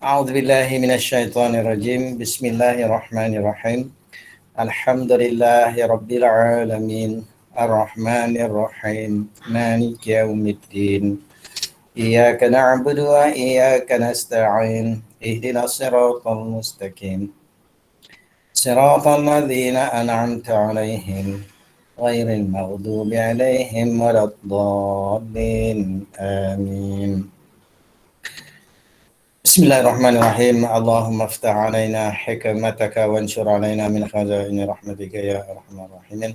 أعوذ بالله من الشيطان الرجيم بسم الله الرحمن الرحيم الحمد لله رب العالمين الرحمن الرحيم مالك يوم الدين إياك نعبد وإياك نستعين اهدنا الصراط المستقيم صراط الذين أنعمت عليهم غير المغضوب عليهم ولا الضالين آمين. بسم الله الرحمن الرحيم اللهم افتح علينا حكمتك وانشر علينا من خزائن رحمتك يا أرحم الراحمين.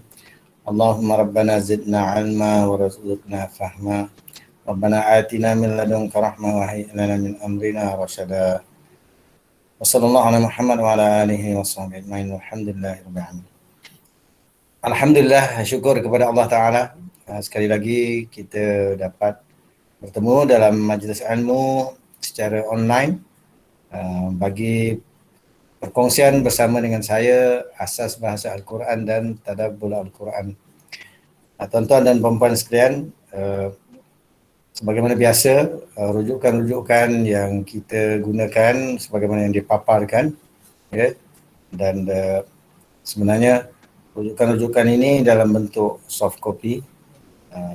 اللهم ربنا زدنا علما وارزقنا فهما. ربنا آتنا من لدنك رحمة وهيئ لنا من أمرنا رشدا. وصلى الله على محمد وعلى آله وصحبه أجمعين والحمدلله رب العالمين. Alhamdulillah, syukur kepada Allah Ta'ala. Sekali lagi kita dapat bertemu dalam majlis ilmu secara online bagi perkongsian bersama dengan saya asas bahasa Al-Quran dan tadabbur Al-Quran. Tuan-tuan dan puan-puan sekalian, sebagaimana biasa, rujukan-rujukan yang kita gunakan sebagaimana yang dipaparkan, ya, dan sebenarnya rujukan-rujukan ini dalam bentuk soft copy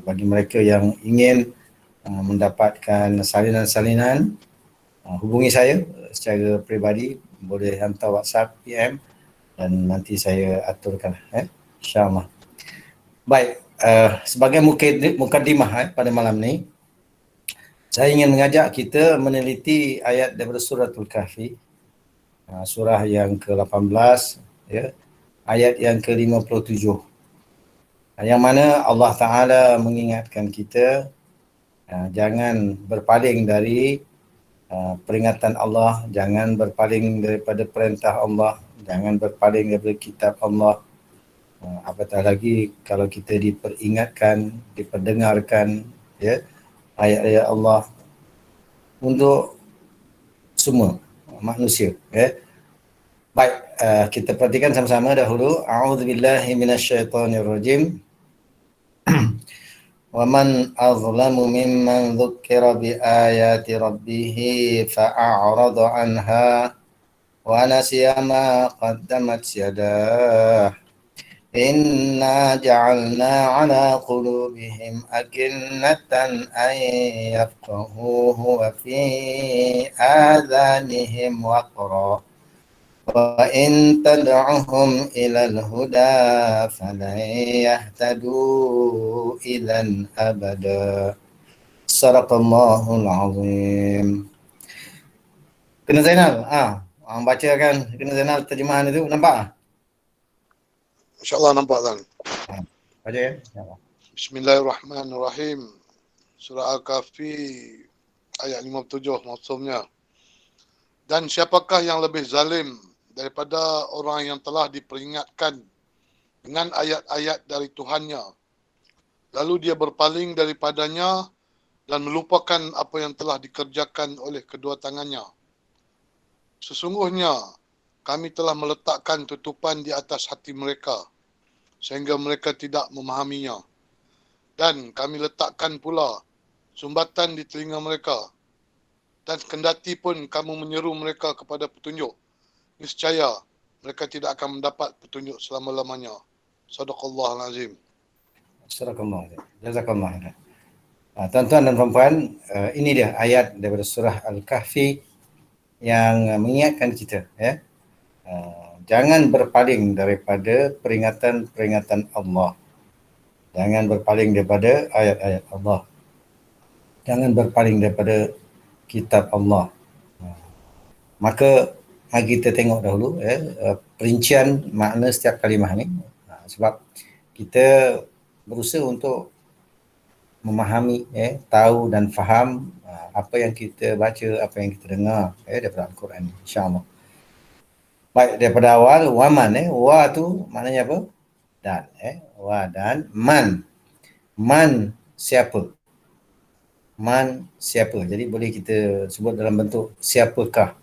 bagi mereka yang ingin mendapatkan salinan-salinan. Hubungi saya secara peribadi, boleh hantar WhatsApp, PM dan nanti saya aturkan, insyaAllah. Baik, sebagai mukadimah pada malam ni, saya ingin mengajak kita meneliti ayat daripada suratul Kahfi, surah yang ke-18, ya, ayat yang ke-57, yang mana Allah Ta'ala mengingatkan kita jangan berpaling dari peringatan Allah, jangan berpaling daripada perintah Allah, jangan berpaling daripada kitab Allah. Apatah lagi kalau kita diperingatkan, diperdengarkan, ya, ayat-ayat Allah untuk semua manusia, ya. Baik, kita perhatikan sama-sama dahulu. A'udzubillahi minasyaitonirrajim. Wa man azlamu mimman dzukkira bi ayati rabbih fa'arada anha wa nasiya ma qaddamat yadah. Inna ja'alna 'ala qulubihim akinnatan an yafqahuhu wa fi adhanihim waqra. وَإِن تَدْعُهُمْ إِلَى الْهُدَى فَلَنْ يَهْتَدُوا إِذًا أَبَدًا. صدق الله العظيم. Kena Zainal, baca kan, kena Zainal terjemahan itu, nampak? InsyaAllah nampak kan. Baca ya. InsyaAllah. Bismillahirrahmanirrahim. Surah Al-Kahfi ayat 57 maksudnya. Dan siapakah yang lebih zalim daripada orang yang telah diperingatkan dengan ayat-ayat dari Tuhannya, lalu dia berpaling daripadanya dan melupakan apa yang telah dikerjakan oleh kedua tangannya. Sesungguhnya kami telah meletakkan tutupan di atas hati mereka sehingga mereka tidak memahaminya, dan kami letakkan pula sumbatan di telinga mereka, dan kendati pun kamu menyeru mereka kepada petunjuk, niscaya mereka tidak akan mendapat petunjuk selama-lamanya. Sadaqallahul azim. Sadaqallah. Jazakallah. Tuan-tuan dan puan-puan, ini dia ayat daripada surah Al-Kahfi yang mengingatkan kita, ya, jangan berpaling daripada peringatan-peringatan Allah. Jangan berpaling daripada ayat-ayat Allah. Jangan berpaling daripada kitab Allah. Maka mari kita tengok dahulu, perincian makna setiap kalimah ni, sebab kita berusaha untuk memahami, tahu dan faham apa yang kita baca, apa yang kita dengar daripada Al-Quran, insya-Allah. Baik, daripada awal, waman, wa tu maknanya apa? Dan, wa dan man. Man siapa? Man siapa? Jadi boleh kita sebut dalam bentuk siapakah,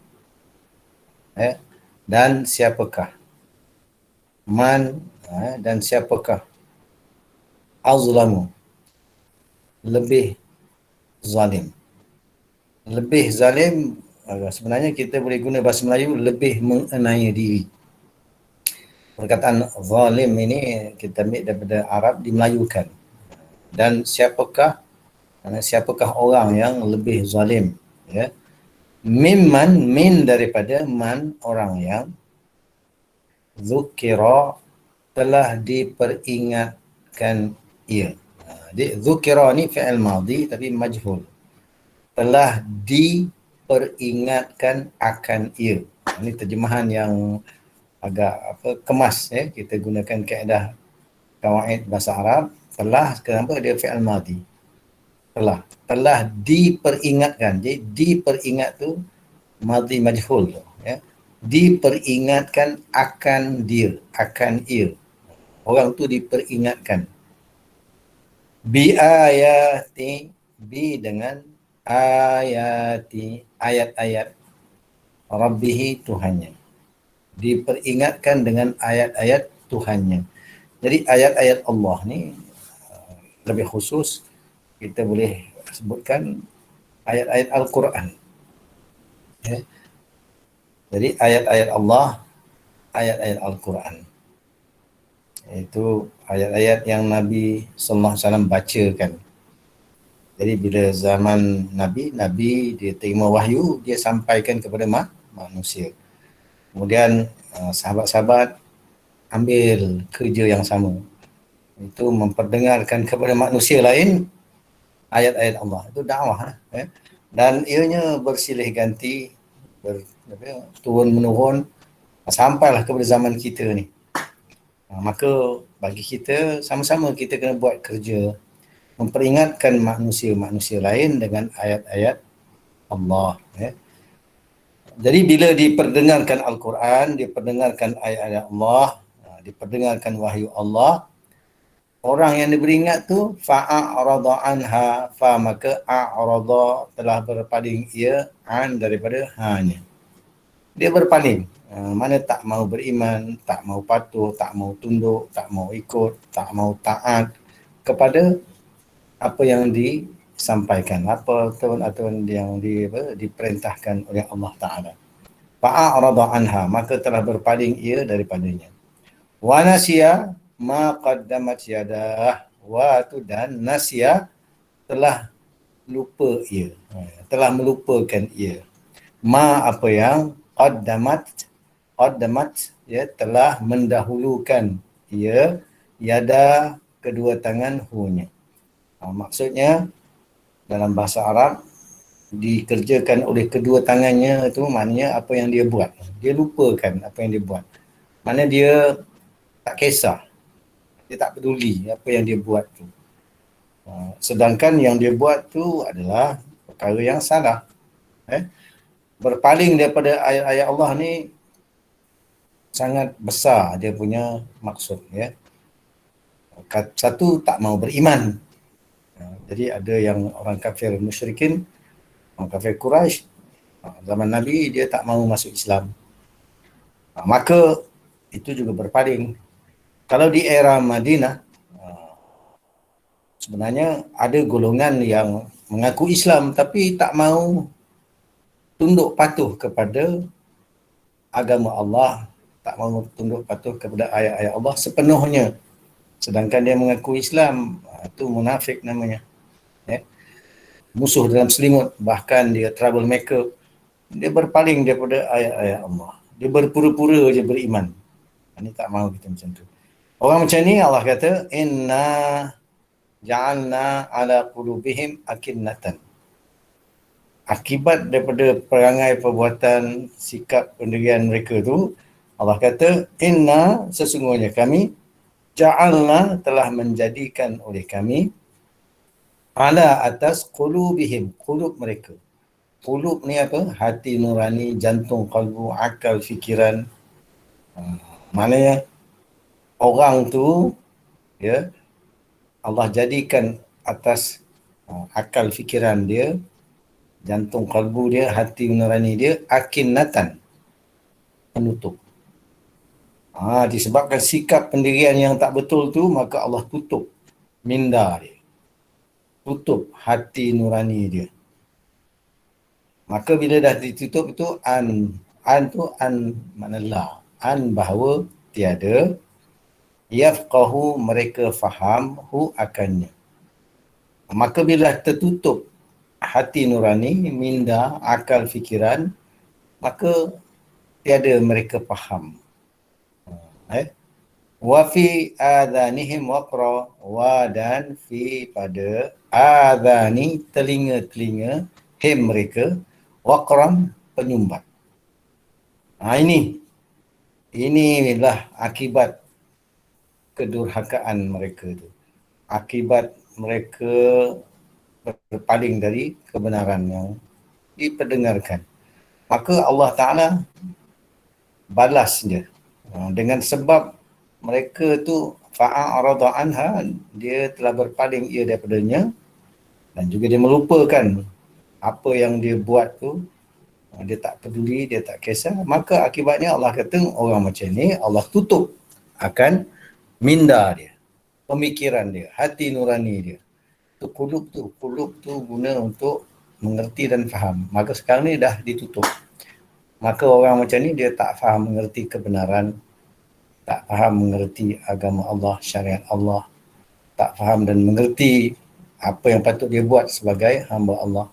dan siapakah. Man dan siapakah. Azlamu, lebih zalim. Lebih zalim sebenarnya kita boleh guna bahasa Melayu lebih mengenai diri. Perkataan zalim ini kita ambil daripada Arab dimelayukan. Dan siapakah orang yang lebih zalim, ya? Min daripada man, orang yang zukira, telah diperingatkan ia. Zukira ni fi'il madhi tapi majhul. Telah diperingatkan akan ia. Ini terjemahan yang agak kemas, ya. Kita gunakan kaedah kawaid bahasa Arab. Telah, kenapa dia fi'il madhi? Telah diperingatkan. Jadi diperingat tu madhi majhul tu, ya. Diperingatkan akan dia, akan ia. Orang tu diperingatkan. Bi ayati, bi dengan ayati, ayat-ayat Rabbihi, Tuhannya. Diperingatkan dengan ayat-ayat Tuhannya. Jadi ayat-ayat Allah ni lebih khusus kita boleh sebutkan ayat-ayat Al-Quran. Ya. Jadi ayat-ayat Allah, ayat-ayat Al-Quran. Itu ayat-ayat yang Nabi sallallahu alaihi wasallam bacakan. Jadi bila zaman Nabi dia terima wahyu, dia sampaikan kepada manusia. Kemudian sahabat-sahabat ambil kerja yang sama. Itu memperdengarkan kepada manusia lain ayat-ayat Allah. Itu dakwah, ya. Dan ianya bersilih ganti, turun menurun sampailah kepada zaman kita ni. Maka bagi kita, sama-sama kita kena buat kerja memperingatkan manusia-manusia lain dengan ayat-ayat Allah, ya. Jadi bila diperdengarkan Al-Quran, diperdengarkan ayat-ayat Allah, diperdengarkan wahyu Allah, orang yang diberingat tu fa'a'rada anha, maka a'rada, telah berpaling ia, an daripada hanya. Dia berpaling. Mana tak mau beriman, tak mau patuh, tak mau tunduk, tak mau ikut, tak mau taat kepada apa yang disampaikan, apa aturan-aturan yang diperintahkan oleh Allah Ta'ala. Fa'a'rada anha, maka telah berpaling ia daripadanya. Wa nasiya ma qaddamat yadah, wa tu dan nasiya, telah lupa ia, telah melupakan ia. Ma apa yang qaddamat, ya, telah mendahulukan ia, yada, kedua tangan, hunya. Maksudnya dalam bahasa Arab dikerjakan oleh kedua tangannya, itu maknanya apa yang dia buat. Dia lupakan apa yang dia buat. Maknanya dia tak kisah. Dia tak peduli apa yang dia buat tu. Sedangkan yang dia buat tu adalah perkara yang salah. Berpaling daripada ayat-ayat Allah ni sangat besar dia punya maksud, ya. Satu, tak mau beriman. Jadi ada yang orang kafir musyrikin, orang kafir Quraisy, zaman Nabi dia tak mau masuk Islam. Maka itu juga berpaling. Kalau di era Madinah, sebenarnya ada golongan yang mengaku Islam tapi tak mau tunduk patuh kepada agama Allah, tak mau tunduk patuh kepada ayat-ayat Allah sepenuhnya. Sedangkan dia mengaku Islam, itu munafik namanya. Ya. Musuh dalam selimut, bahkan dia troublemaker. Dia berpaling daripada ayat-ayat Allah. Dia berpura-pura je beriman. Ini tak mahu kita macam tu. Orang macam ni Allah kata, inna ja'alna ala qulubihim akinnatan. Akibat daripada perangai, perbuatan, sikap, pendirian mereka tu, Allah kata, inna, sesungguhnya kami, ja'alna, telah menjadikan oleh kami, ala atas qulubihim, qulub mereka. Qulub ni apa? Hati nurani, jantung, kalbu, akal, fikiran. Maknanya orang tu, ya, Allah jadikan atas akal fikiran dia, jantung kalbu dia, hati nurani dia, akinnatan, penutup. Disebabkan sikap pendirian yang tak betul tu, maka Allah tutup minda dia, tutup hati nurani dia. Maka bila dah ditutup itu an tu an makna la. An bahawa tiada, yafqahu mereka faham hu akannya. Maka bila tertutup hati nurani, minda, akal fikiran, maka tiada mereka faham. Wa fi adhanihim waqra, wa dan fi pada adhani telinga-telinga him mereka, waqran penyumbat. Inilah akibat kedurhakaan mereka tu. Akibat mereka berpaling dari kebenaran yang diperdengarkan. Maka Allah Ta'ala balas dia. Dengan sebab mereka tu fa'arada anha, dia telah berpaling ia daripadanya, dan juga dia melupakan apa yang dia buat tu, dia tak peduli, dia tak kisah. Maka akibatnya Allah kata orang macam ni Allah tutup akan minda dia, pemikiran dia, hati nurani dia. Kulub tu guna untuk mengerti dan faham. Maka sekarang ni dah ditutup. Maka orang macam ni dia tak faham mengerti kebenaran, tak faham mengerti agama Allah, syariat Allah, tak faham dan mengerti apa yang patut dia buat sebagai hamba Allah.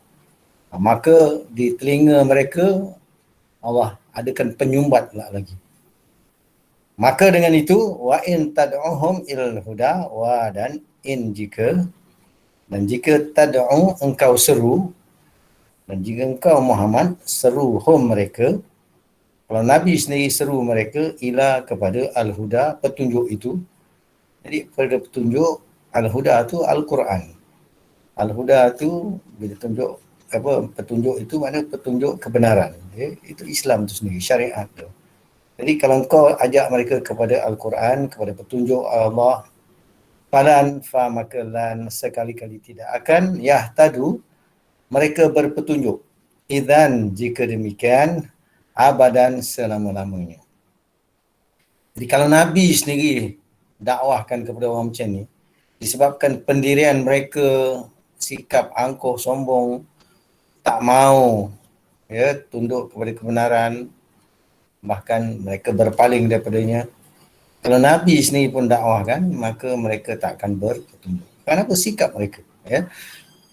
Maka di telinga mereka Allah adakan penyumbat pula lagi. Maka dengan itu, wa in tad'uhum ilal huda, wa dan in jika tad'u engkau seru, dan jika engkau Muhammad seru hum mereka, kalau Nabi sendiri seru mereka ila kepada al-huda, petunjuk itu. Jadi pada petunjuk al-huda tu Al-Quran. Al-huda tu bila tunjuk apa, petunjuk itu makna petunjuk kebenaran. Itu Islam tu sendiri, syariat tu. Jadi kalau kau ajak mereka kepada Al-Quran, kepada petunjuk Allah, falan fa makalan sekali-kali tidak akan yahtadu mereka berpetunjuk. Idzan jika demikian abadan selama-lamanya. Jadi kalau Nabi sendiri dakwahkan kepada orang macam ni, disebabkan pendirian mereka sikap angkuh sombong, tak mau tunduk kepada kebenaran, bahkan mereka berpaling daripadanya. Kalau Nabi sendiri pun dakwahkan, maka mereka tak akan berpetunjuk. Kenapa sikap mereka?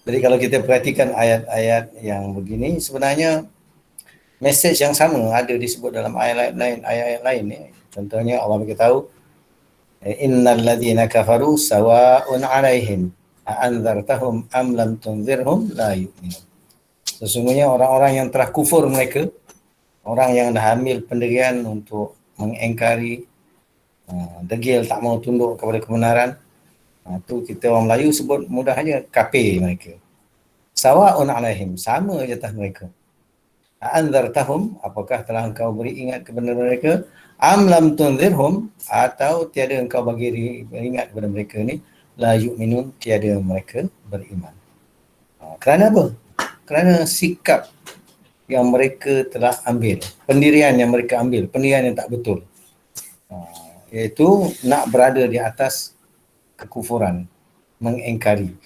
Jadi kalau kita perhatikan ayat-ayat yang begini, sebenarnya mesej yang sama ada disebut dalam ayat-ayat lain. Contohnya Allah beritahu, innal ladzina kafaru sawa'un 'alaihim a'anzartahum am lam tunzirhum la yu'minun. Sesungguhnya orang-orang yang telah kufur mereka, orang yang dah ambil pendirian untuk mengingkari, degil, tak mau tunduk kepada kebenaran, tu kita orang Melayu sebut mudahnya kafir mereka. Sawa'un 'alaihim, sama je atas mereka. Anzartahum, apakah telah engkau beri ingat kepada mereka, am lam tunzirhum, atau tiada engkau bagi ingat kepada mereka ni, la yu'minun, tiada mereka beriman. Kerana apa? Kerana sikap yang mereka telah ambil, pendirian yang mereka ambil, pendirian yang tak betul, iaitu nak berada di atas kekufuran, mengingkari.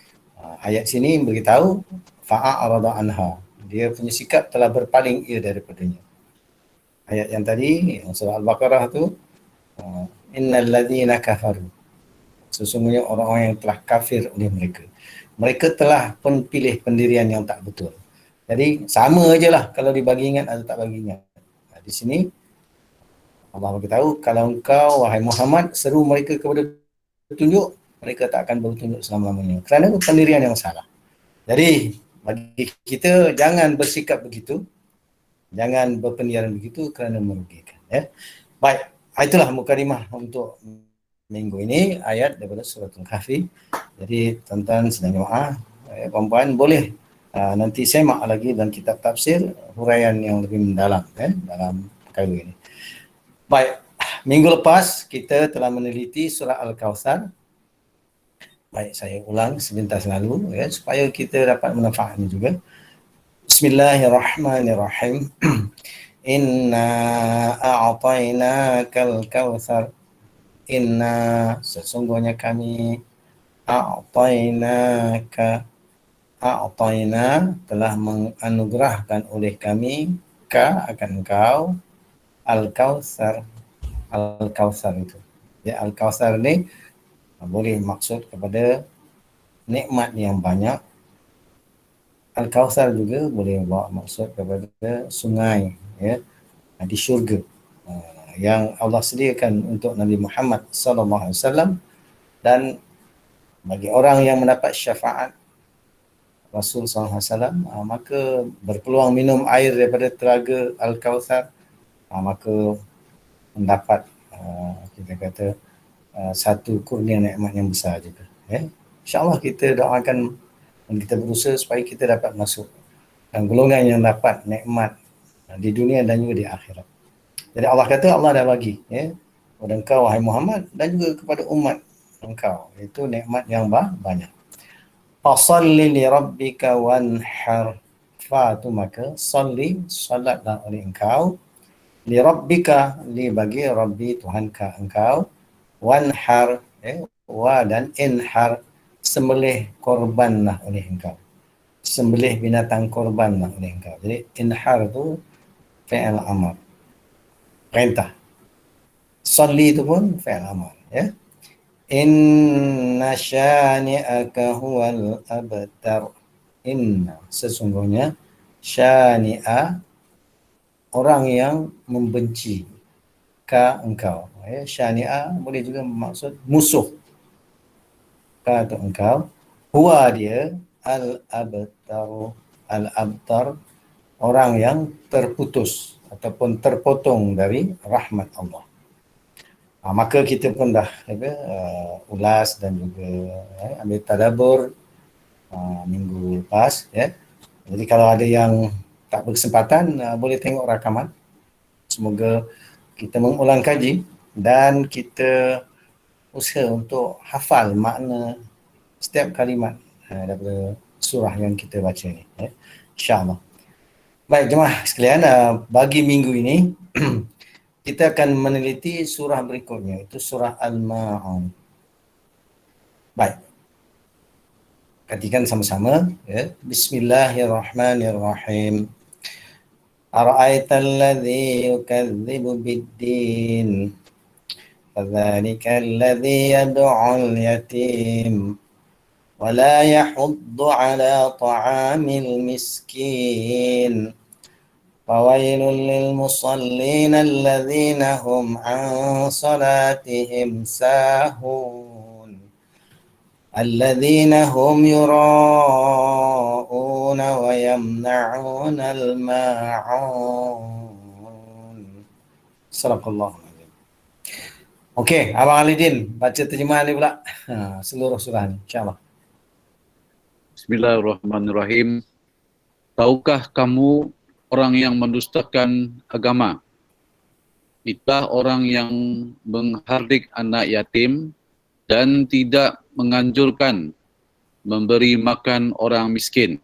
Ayat sini beritahu fa'arada anha, dia punya sikap telah berpaling ia daripadanya. Ayat yang tadi, surah Al-Baqarah tu, innal ladzina kafaru, sesungguhnya orang-orang yang telah kafir oleh mereka. Mereka telah pun pilih pendirian yang tak betul. Jadi sama je lah kalau dibagi ingat atau tak bagi ingat. Di sini Allah beritahu, kalau engkau wahai Muhammad seru mereka kepada petunjuk, mereka tak akan bertunjuk selama-lamanya. Kerana pendirian yang salah. Jadi bagi kita jangan bersikap begitu, jangan berpendirian begitu kerana merugikan. Baik, itulah mukadimah untuk minggu ini, ayat daripada surah Al-Kahfi. Jadi tuan-tuan sedang jemaah, puan-puan boleh nanti semak lagi dalam kitab tafsir huraian yang lebih mendalam dalam perkara ini. Baik, minggu lepas kita telah meneliti surah Al-Kautsar. Baik, saya ulang sebentar selalu supaya kita dapat manfaatnya juga. Bismillahirrahmanirrahim. Inna a'tainakal kautsar. Inna, sesungguhnya kami, a'tainaka, a'tayna, telah menganugerahkan oleh kami, ka akan engkau, al-kautsar. Al-kautsar itu. Ya, al-kautsar ni boleh maksud kepada nikmat yang banyak. Al-kautsar juga boleh bawa maksud kepada sungai, ya, di syurga, yang Allah sediakan untuk Nabi Muhammad sallallahu alaihi wasallam, dan bagi orang yang mendapat syafaat Rasul sallallahu alaihi wasallam, maka berpeluang minum air daripada telaga Al-Kautsar, maka mendapat kita kata satu kurnia nikmat yang besar juga, ya. InsyaAllah kita doakan dan kita berusaha supaya kita dapat masuk dan golongan yang dapat nikmat di dunia dan juga di akhirat. Jadi Allah kata Allah dah bagi, ya, kepada engkau wahai Muhammad dan juga kepada umat engkau, itu nikmat yang banyak. Fasalli li rabbika wanhar. Fa tu maka, salli, salatlah oleh engkau, li rabbika, li bagi Rabbi Tuhan ka engkau, wanhar, wa dan inhar, sembelih korbanlah oleh engkau, sembelih binatang korbanlah oleh engkau. Jadi inhar tu fi'il amar, perintah. Salli itu pun fi'il amar, ya. Inna syani'aka huwal abtar. Inna, sesungguhnya, syani'a, orang yang membenci, ka engkau, ya. Syani'a boleh juga maksud musuh, ka untuk engkau, huwa dia, al-abtar. Al-abtar, orang yang terputus ataupun terpotong dari rahmat Allah. Maka kita pun dah ulas dan juga ambil tadabbur minggu lepas, ya. Jadi kalau ada yang tak berkesempatan, boleh tengok rakaman. Semoga kita mengulang kaji dan kita usaha untuk hafal makna setiap kalimat daripada surah yang kita baca ni, ya. InsyaAllah. Baik jemaah sekalian, bagi minggu ini kita akan meneliti surah berikutnya, itu surah Al-Ma'un. Baik, katakan sama-sama, ya. Bismillahirrahmanirrahim. Ara'aital ladzi yukadzibu bid-din, fadzalikal ladzi yad'ul yatim wa la yahuddu 'ala ta'amil miskin. فويل للمصلين الذين هم عن صلاتهم ساهون الذين هم يراءون ويمنعون الماعون. Sadaqallahul-Azim. Okey, Abang Alidin baca terjemahan ni pula, seluruh surah ni insya-Allah. Bismillahirrahmanirrahim. Tahukah kamu orang yang mendustakan agama? Itulah orang yang menghardik anak yatim dan tidak menganjurkan memberi makan orang miskin.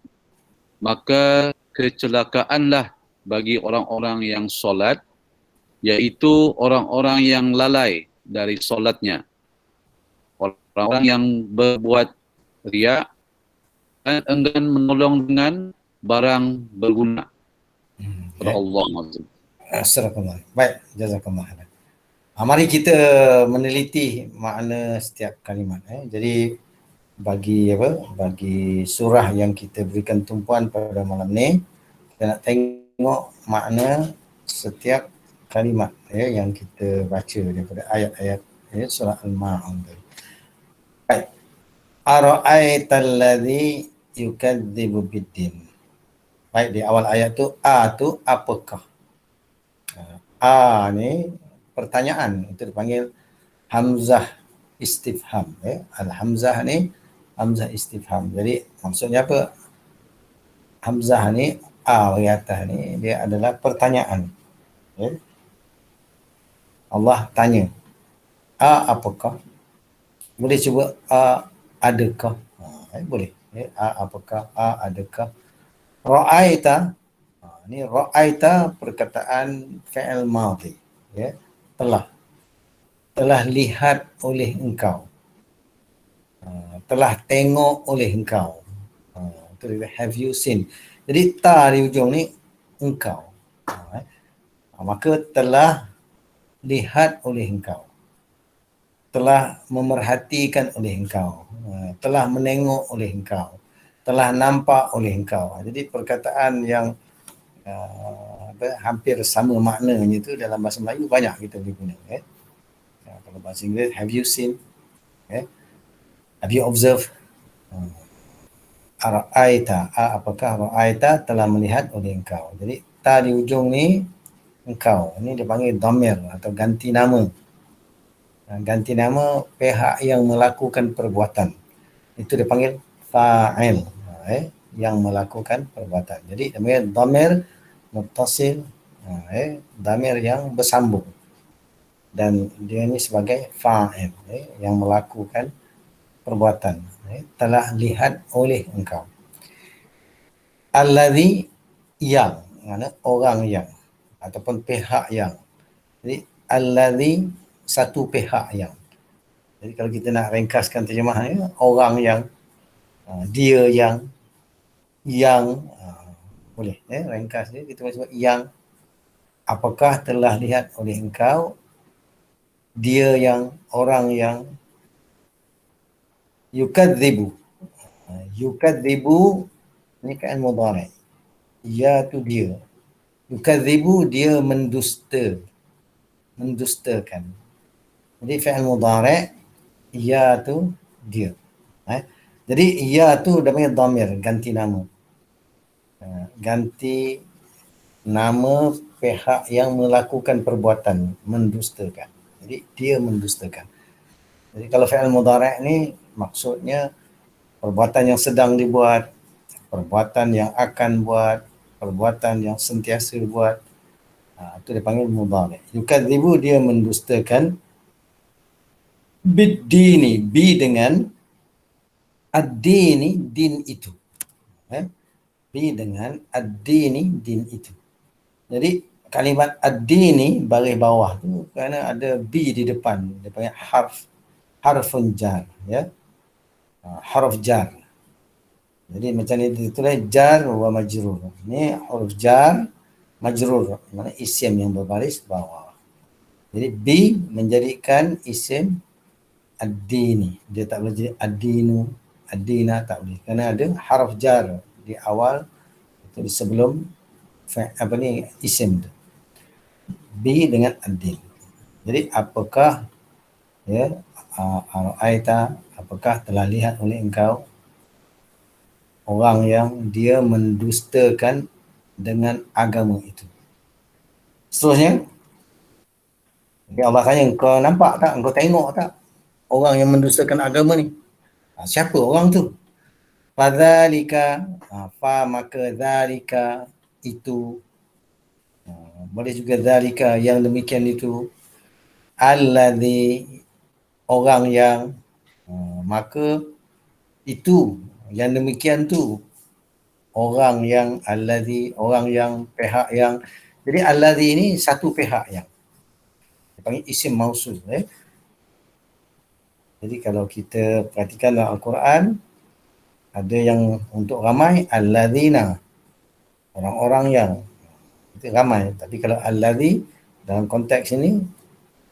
Maka kecelakaanlah bagi orang-orang yang solat, iaitu orang-orang yang lalai dari solatnya, orang-orang yang berbuat riak dan enggan menolong dengan barang berguna. Allah. Astagfirullah. Baik, jazakallah. Mari kita meneliti makna setiap kalimat. Jadi bagi surah yang kita berikan tumpuan pada malam ni, kita nak tengok makna setiap kalimat yang kita baca daripada ayat-ayat surah Al-Ma'un. Baik. Ara'aital ladzi yukadzibu bid-din. Baik, di awal ayat tu, tu apakah? Ni pertanyaan, itu dipanggil hamzah istifham. Al-hamzah ni hamzah istifham. Jadi maksudnya apa? Hamzah ni, di atas ni, dia adalah pertanyaan. Allah tanya, apakah? Boleh cuba adakah? Boleh. Apakah? Adakah? Ra'aita, ni ra'aita perkataan fi'il madhi, ya. Telah lihat oleh engkau, telah tengok oleh engkau, itu Itu dia, have you seen. Jadi ta di ujung ni engkau. Maka telah lihat oleh engkau, telah memerhatikan oleh engkau, telah menengok oleh engkau, telah nampak oleh engkau. Jadi perkataan yang hampir sama maknanya itu dalam bahasa Melayu banyak kita boleh guna. Kalau bahasa Inggeris, have you seen? Have you observed? Ra'aita, apakah ra'aita, telah melihat oleh engkau. Jadi ta di ujung ni engkau. Ini dipanggil dhamir atau ganti nama. Ganti nama pihak yang melakukan perbuatan. Itu dipanggil fa'il, yang melakukan perbuatan. Jadi dipanggil dhamir muttasil, dhamir yang bersambung. Dan dia ni sebagai fa'il, yang melakukan perbuatan. Telah lihat oleh engkau. Allazi, yang, mana orang yang ataupun pihak yang. Jadi allazi, satu pihak yang. Jadi kalau kita nak ringkaskan terjemahannya, orang yang, dia yang boleh ringkas dia, kita boleh sebut yang. Apakah telah lihat oleh engkau, dia yang, orang yang. Yukadzibu, yukadzibu ni fi'il mudhari', ya tu dia. Yukadzibu, dia mendusta, mendustakan. Jadi fi'il mudhari', ya tu dia. Jadi ya tu namanya dhamir, ganti nama. Ganti nama pihak yang melakukan perbuatan mendustakan. Jadi dia mendustakan. Jadi kalau fi'il mudhari' ni maksudnya perbuatan yang sedang dibuat, perbuatan yang akan buat, perbuatan yang sentiasa buat. Itu dipanggil mudhari'. Yukadzibu, dia mendustakan. Bid-dini, bi dengan ad-dini, din itu. Bi dengan ad-dini, din itu. Jadi kalimat ad-dini baris bawah tu kerana ada bi di depan, dia panggil harfun jar, harf jar. Jadi macam ni ditulis jar wa majrur. Ni huruf jar majrur, mana isim yang berbaris bawah. Jadi bi menjadikan isim ad-dini. Dia tak boleh jadi ad-dinu, ad-dina, tak boleh. Kerana ada harf jar di awal, itu di sebelum isim tu. Bi dengan ad-din. Jadi apakah Ra'aita, apakah telah lihat oleh engkau orang yang dia mendustakan dengan agama itu. Seterusnya, Allah tanya, kau nampak tak, kau tengok tak orang yang mendustakan agama ni? Siapa orang tu? Fadzalika, maka dzalika itu, boleh juga dzalika yang demikian itu, alladzi, orang yang, maka itu yang demikian tu, orang yang, allazi, orang yang, pihak yang. Jadi allazi ini satu pihak yang dipanggil isim mausul. Jadi kalau kita perhatikan dalam Al-Quran, ada yang untuk ramai, allazina, orang-orang yang, itu ramai. Tapi kalau allazi dalam konteks ini,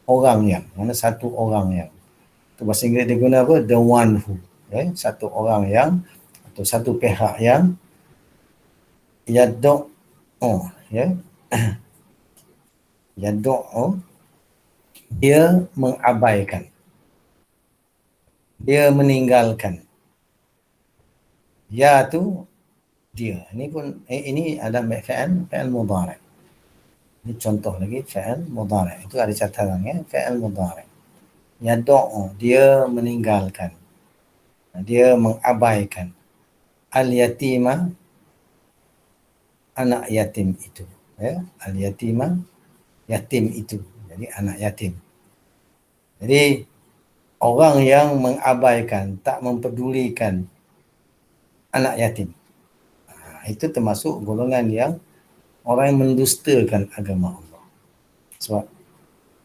orang yang, mana satu orang yang. Itu bahasa Inggeris dia guna apa? The one who. Satu orang yang, atau satu pihak yang, yaddu'u, yaddu'u, dia mengabaikan, dia meninggalkan. Ya tu dia. Ini pun ini ada fi'il mudhari'. Ini contoh lagi fi'il mudhari'. Itu ada catatan fi'il mudhari'. Yaddu'u, dia meninggalkan, dia mengabaikan. Al-yatima, anak yatim itu. Al-yatima, yatim itu. Jadi anak yatim. Jadi orang yang mengabaikan, tak mempedulikan anak yatim, itu termasuk golongan yang orang yang mendustakan agama Allah. Sebab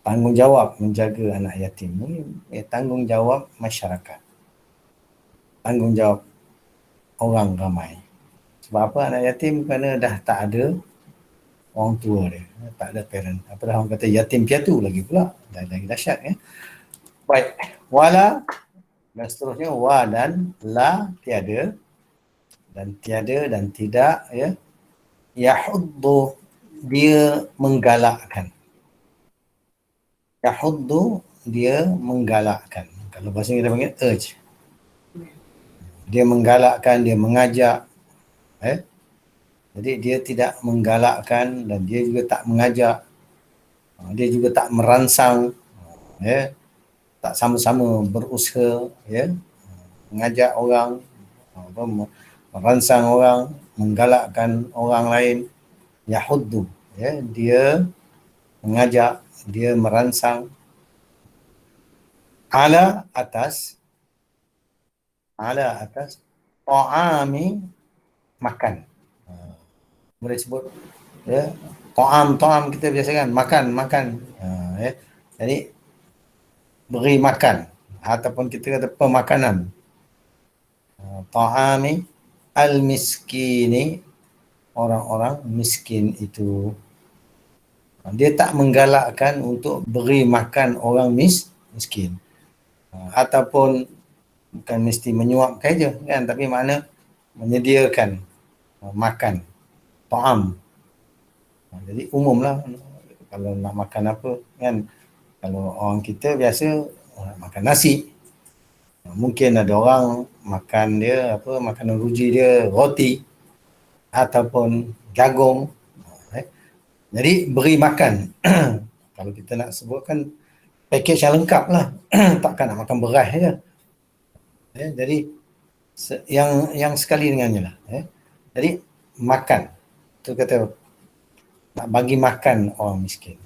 tanggungjawab menjaga anak yatim ni tanggungjawab masyarakat, tanggungjawab orang ramai. Sebab apa? Anak yatim kerana dah tak ada orang tua dia, tak ada parent. Apa dah orang kata yatim piatu lagi pula, dah lagi dahsyat ya. Baik, wala dan seterusnya, wa dan la tiada, dan tiada dan tidak ya. Yahuddu dia menggalakkan. Yahuddu dia menggalakkan. Kalau bahasa kita panggil urge. Dia menggalakkan, dia mengajak. Jadi dia tidak menggalakkan dan dia juga tak mengajak. Dia juga tak merangsang. Ya. Tak sama-sama berusaha. Ya. Mengajak orang. Merangsang orang. Menggalakkan orang lain. Yahuddu. Ya. Dia mengajak. Dia merangsang. Ala atas. Ta'ami makan. Boleh sebut ya, ta'am kita biasa kan makan ya. Jadi beri makan ataupun kita kata pemakanan. Ta'ami al-miskini, orang-orang miskin itu. Dia tak menggalakkan untuk beri makan orang miskin. Ataupun bukan mesti menyuapkan je kan, tapi makna menyediakan makan. Ta'am. Jadi umumlah kalau nak makan apa kan, kalau orang kita biasa makan nasi. Mungkin ada orang makan dia apa, makanan ruji dia roti ataupun jagung. Jadi beri makan. Kalau kita nak sebutkan pakej yang lengkap lah. Takkan nak makan beras je. Jadi yang sekali dengannya lah. Jadi makan. Itu kata nak bagi makan orang miskin.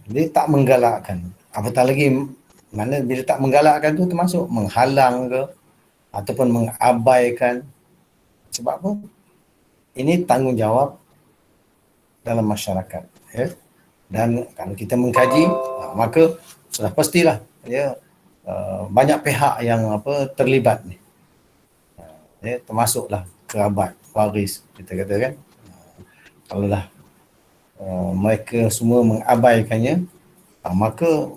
Dia tak menggalakkan. Apatah lagi, mana bila tak menggalakkan tu termasuk menghalang ke ataupun mengabaikan. Sebab apa? Ini tanggungjawab dalam masyarakat. Ya. Dan kalau kita mengkaji, maka sudah pastilah ya, banyak pihak yang terlibat ni. Ya, termasuklah kerabat, waris, kita kata kan. Kalau dah mereka semua mengabaikannya, maka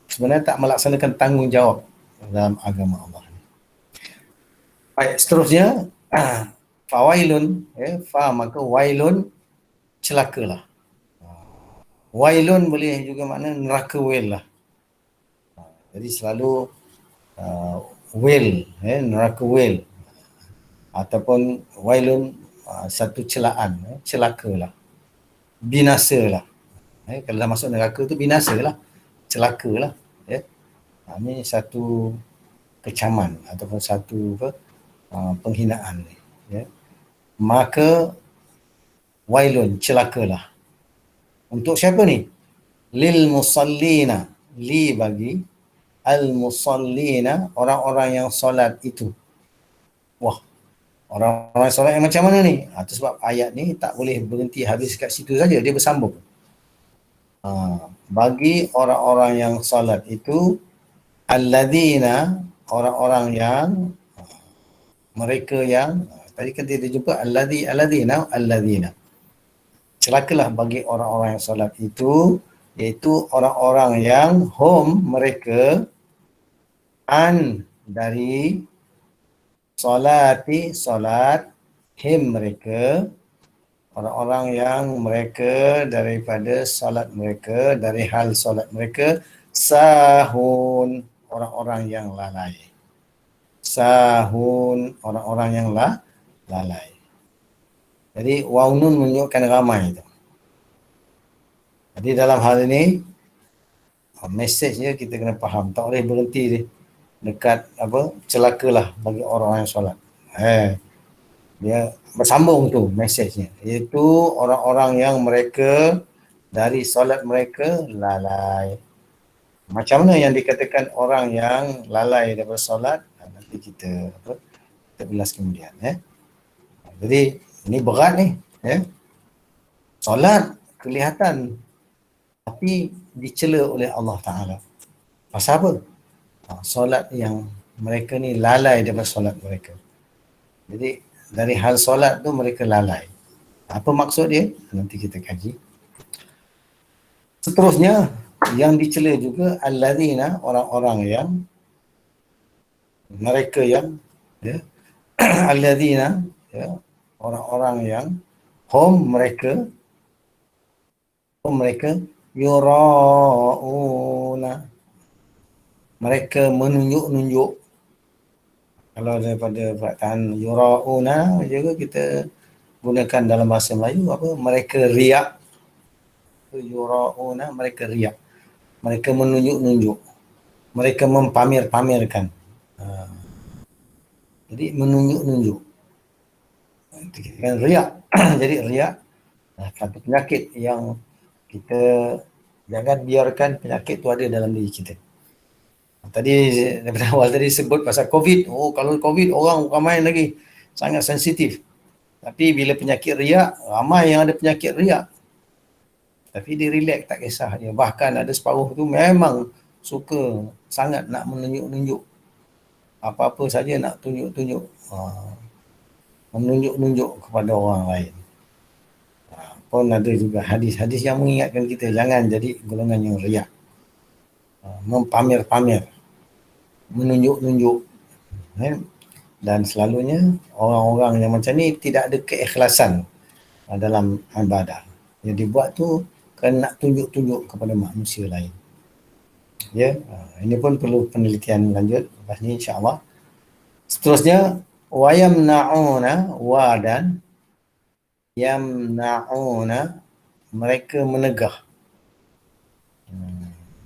sebenarnya tak melaksanakan tanggungjawab dalam agama Allah. Baik, seterusnya fawailun, fa maka wailun, celakalah. Wailun boleh juga makna neraka wail lah. Jadi selalu wail, neraka wail ataupun wailun, satu celaan, celakalah, binasalah. Kalau dah masuk neraka tu binasalah, celakalah. Ini satu kecaman ataupun satu penghinaan. Maka wailun, celakalah. Untuk siapa ni? Lil musallina, li bagi al musallina, orang-orang yang solat itu. Wah, orang-orang solat yang macam mana ni? Itu sebab ayat ni tak boleh berhenti habis kat situ saja, dia bersambung. Bagi orang-orang yang solat itu, alladzina, orang-orang yang mereka yang tadi kan kita jumpa alladzina. Celakalah bagi orang-orang yang solat itu, iaitu orang-orang yang hum, mereka, an, dari solati, solat, him, mereka, orang-orang yang mereka daripada solat mereka, dari hal solat mereka, sahun, orang-orang yang lalai. Sahun, orang-orang yang lalai. Jadi waw nun menunjukkan ramai itu. Jadi dalam hal ini mesejnya kita kena faham, tak boleh berhenti dekat celakalah bagi orang yang solat. Dia bersambung tu mesejnya, iaitu orang-orang yang mereka dari solat mereka lalai. Macam mana yang dikatakan orang yang lalai daripada solat, nanti kita ulas kemudian. Jadi ini berat ni. Solat kelihatan tapi dicela oleh Allah Ta'ala. Pasal apa? Solat yang mereka ni lalai daripada solat mereka. Jadi dari hal solat tu mereka lalai. Apa maksud dia? Nanti kita kaji. Seterusnya, yang dicela juga allazina, orang-orang yang mereka yang ya, allazina, ya, orang-orang yang mereka yura'una, mereka menunjuk-nunjuk. Kalau daripada perkataan yura'una juga kita gunakan dalam bahasa Melayu apa? Mereka riak. Yura'una, mereka riak. Mereka menunjuk-nunjuk. Mereka mempamer-pamerkan. Jadi menunjuk-nunjuk. Kan riak. Jadi riak satu penyakit yang kita jangan biarkan penyakit tu ada dalam diri kita. Tadi daripada awal tadi sebut pasal COVID. Oh, kalau COVID orang ramai lagi sangat sensitif. Tapi bila penyakit riak, ramai yang ada penyakit riak. Tapi dia relax, tak kisah dia. Bahkan ada separuh tu memang suka sangat nak menunjuk-nunjuk. Apa-apa saja nak tunjuk-tunjuk. Menunjuk-nunjuk kepada orang lain. Pun ada juga hadis-hadis yang mengingatkan kita jangan jadi golongan yang riak. Mempamer-pamer. Menunjuk-nunjuk. Dan selalunya orang-orang yang macam ni tidak ada keikhlasan dalam ibadah. Yang dibuat tu kerana nak tunjuk-tunjuk kepada manusia lain. Ya, ini pun perlu penelitian lanjut lepas ni insya-Allah. Seterusnya wayamna'una dan yamna'una, mereka menegah.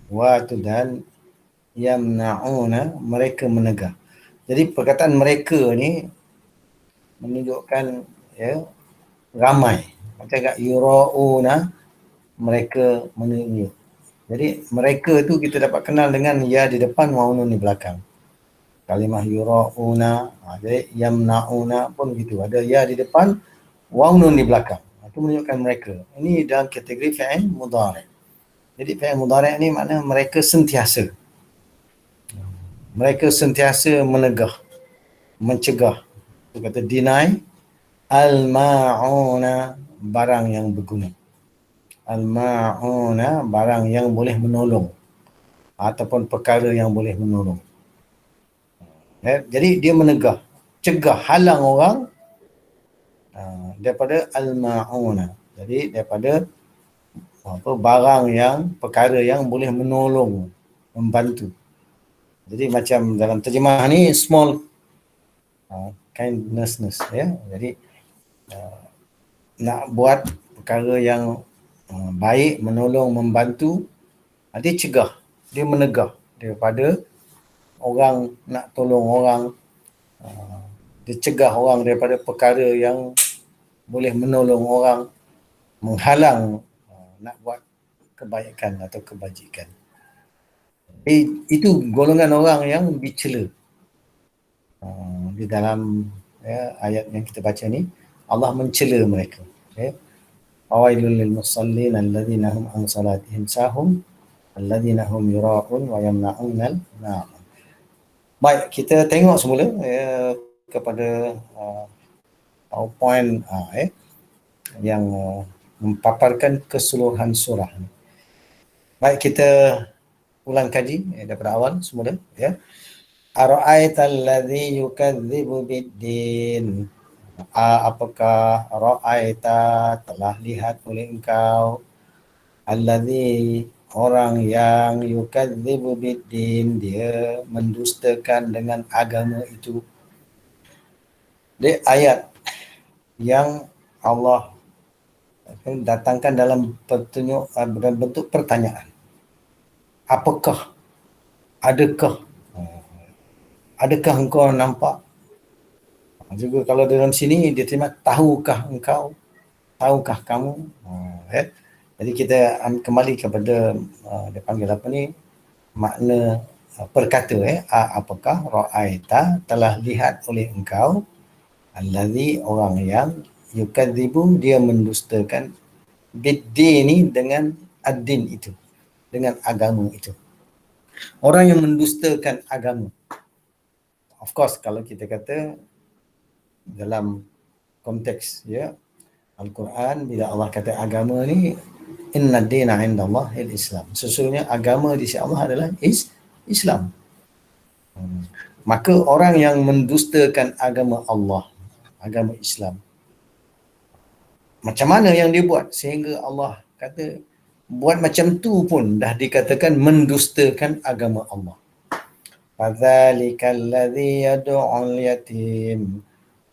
Wa tu dan yamna'una, mereka menegah. Jadi perkataan mereka ni menunjukkan ya ramai. Macam kat yura'una, mereka menunjuk. Jadi mereka tu kita dapat kenal dengan ya di depan wa nun di belakang. Kalimah yura'una, jadi yamna'una pun gitu. Ada ya di depan, wa nun di belakang. Itu menunjukkan mereka. Ini dalam kategori fi'il mudhari'. Jadi fi'il mudhari' ni makna mereka sentiasa. Mereka sentiasa menegah, mencegah. Itu kata deny al-ma'una, barang yang berguna. Al-ma'una, barang yang boleh menolong ataupun perkara yang boleh menolong. Jadi dia menegah, cegah, halang orang daripada al-ma'una. Jadi daripada barang yang, perkara yang boleh menolong, membantu. Jadi macam dalam terjemah ni small kindness ya. Jadi nak buat perkara yang baik, menolong, membantu, dia cegah, dia menegah daripada orang nak tolong orang, dia cegah orang daripada perkara yang boleh menolong orang, menghalang nak buat kebaikan atau kebajikan. Itu golongan orang yang dicela. Di dalam ayat yang kita baca ni, Allah mencela mereka. Awailul lil musallin alladzina hum an salatihim sahum alladzina hum yura'un wa yamna'unal na'am. Baik, kita tengok semula kepada PowerPoint yang memaparkan keseluruhan surah. Baik, kita ulang kaji daripada awal semula ya. Ara'aital ladzi yukadzibu biddin. Apakah ra'aita, telah lihat oleh engkau, alladzi, orang yang yukadzibu biddin, dia mendustakan dengan agama itu. Dia ayat yang Allah datangkan dalam bentuk pertanyaan. Apakah, adakah engkau nampak? Juga kalau dalam sini dia terima tahukah engkau, tahukah kamu. Jadi kita kembali kepada dia panggil apa ni, makna perkata apakah, ra'aita, telah lihat oleh engkau, allazi, orang yang yukadzibu, dia mendustakan, biddini, dengan ad-din itu, dengan agama itu. Orang yang mendustakan agama. Of course kalau kita kata dalam konteks ya. Al-Quran bila Allah kata agama ni inna dina indallah al-Islam. Sesungguhnya agama di sisi Allah adalah Islam. Maka orang yang mendustakan agama Allah, agama Islam, macam mana yang dia buat sehingga Allah kata buat macam tu pun dah dikatakan mendustakan agama Allah. Fadzalikal ladzi yad'ul yatim.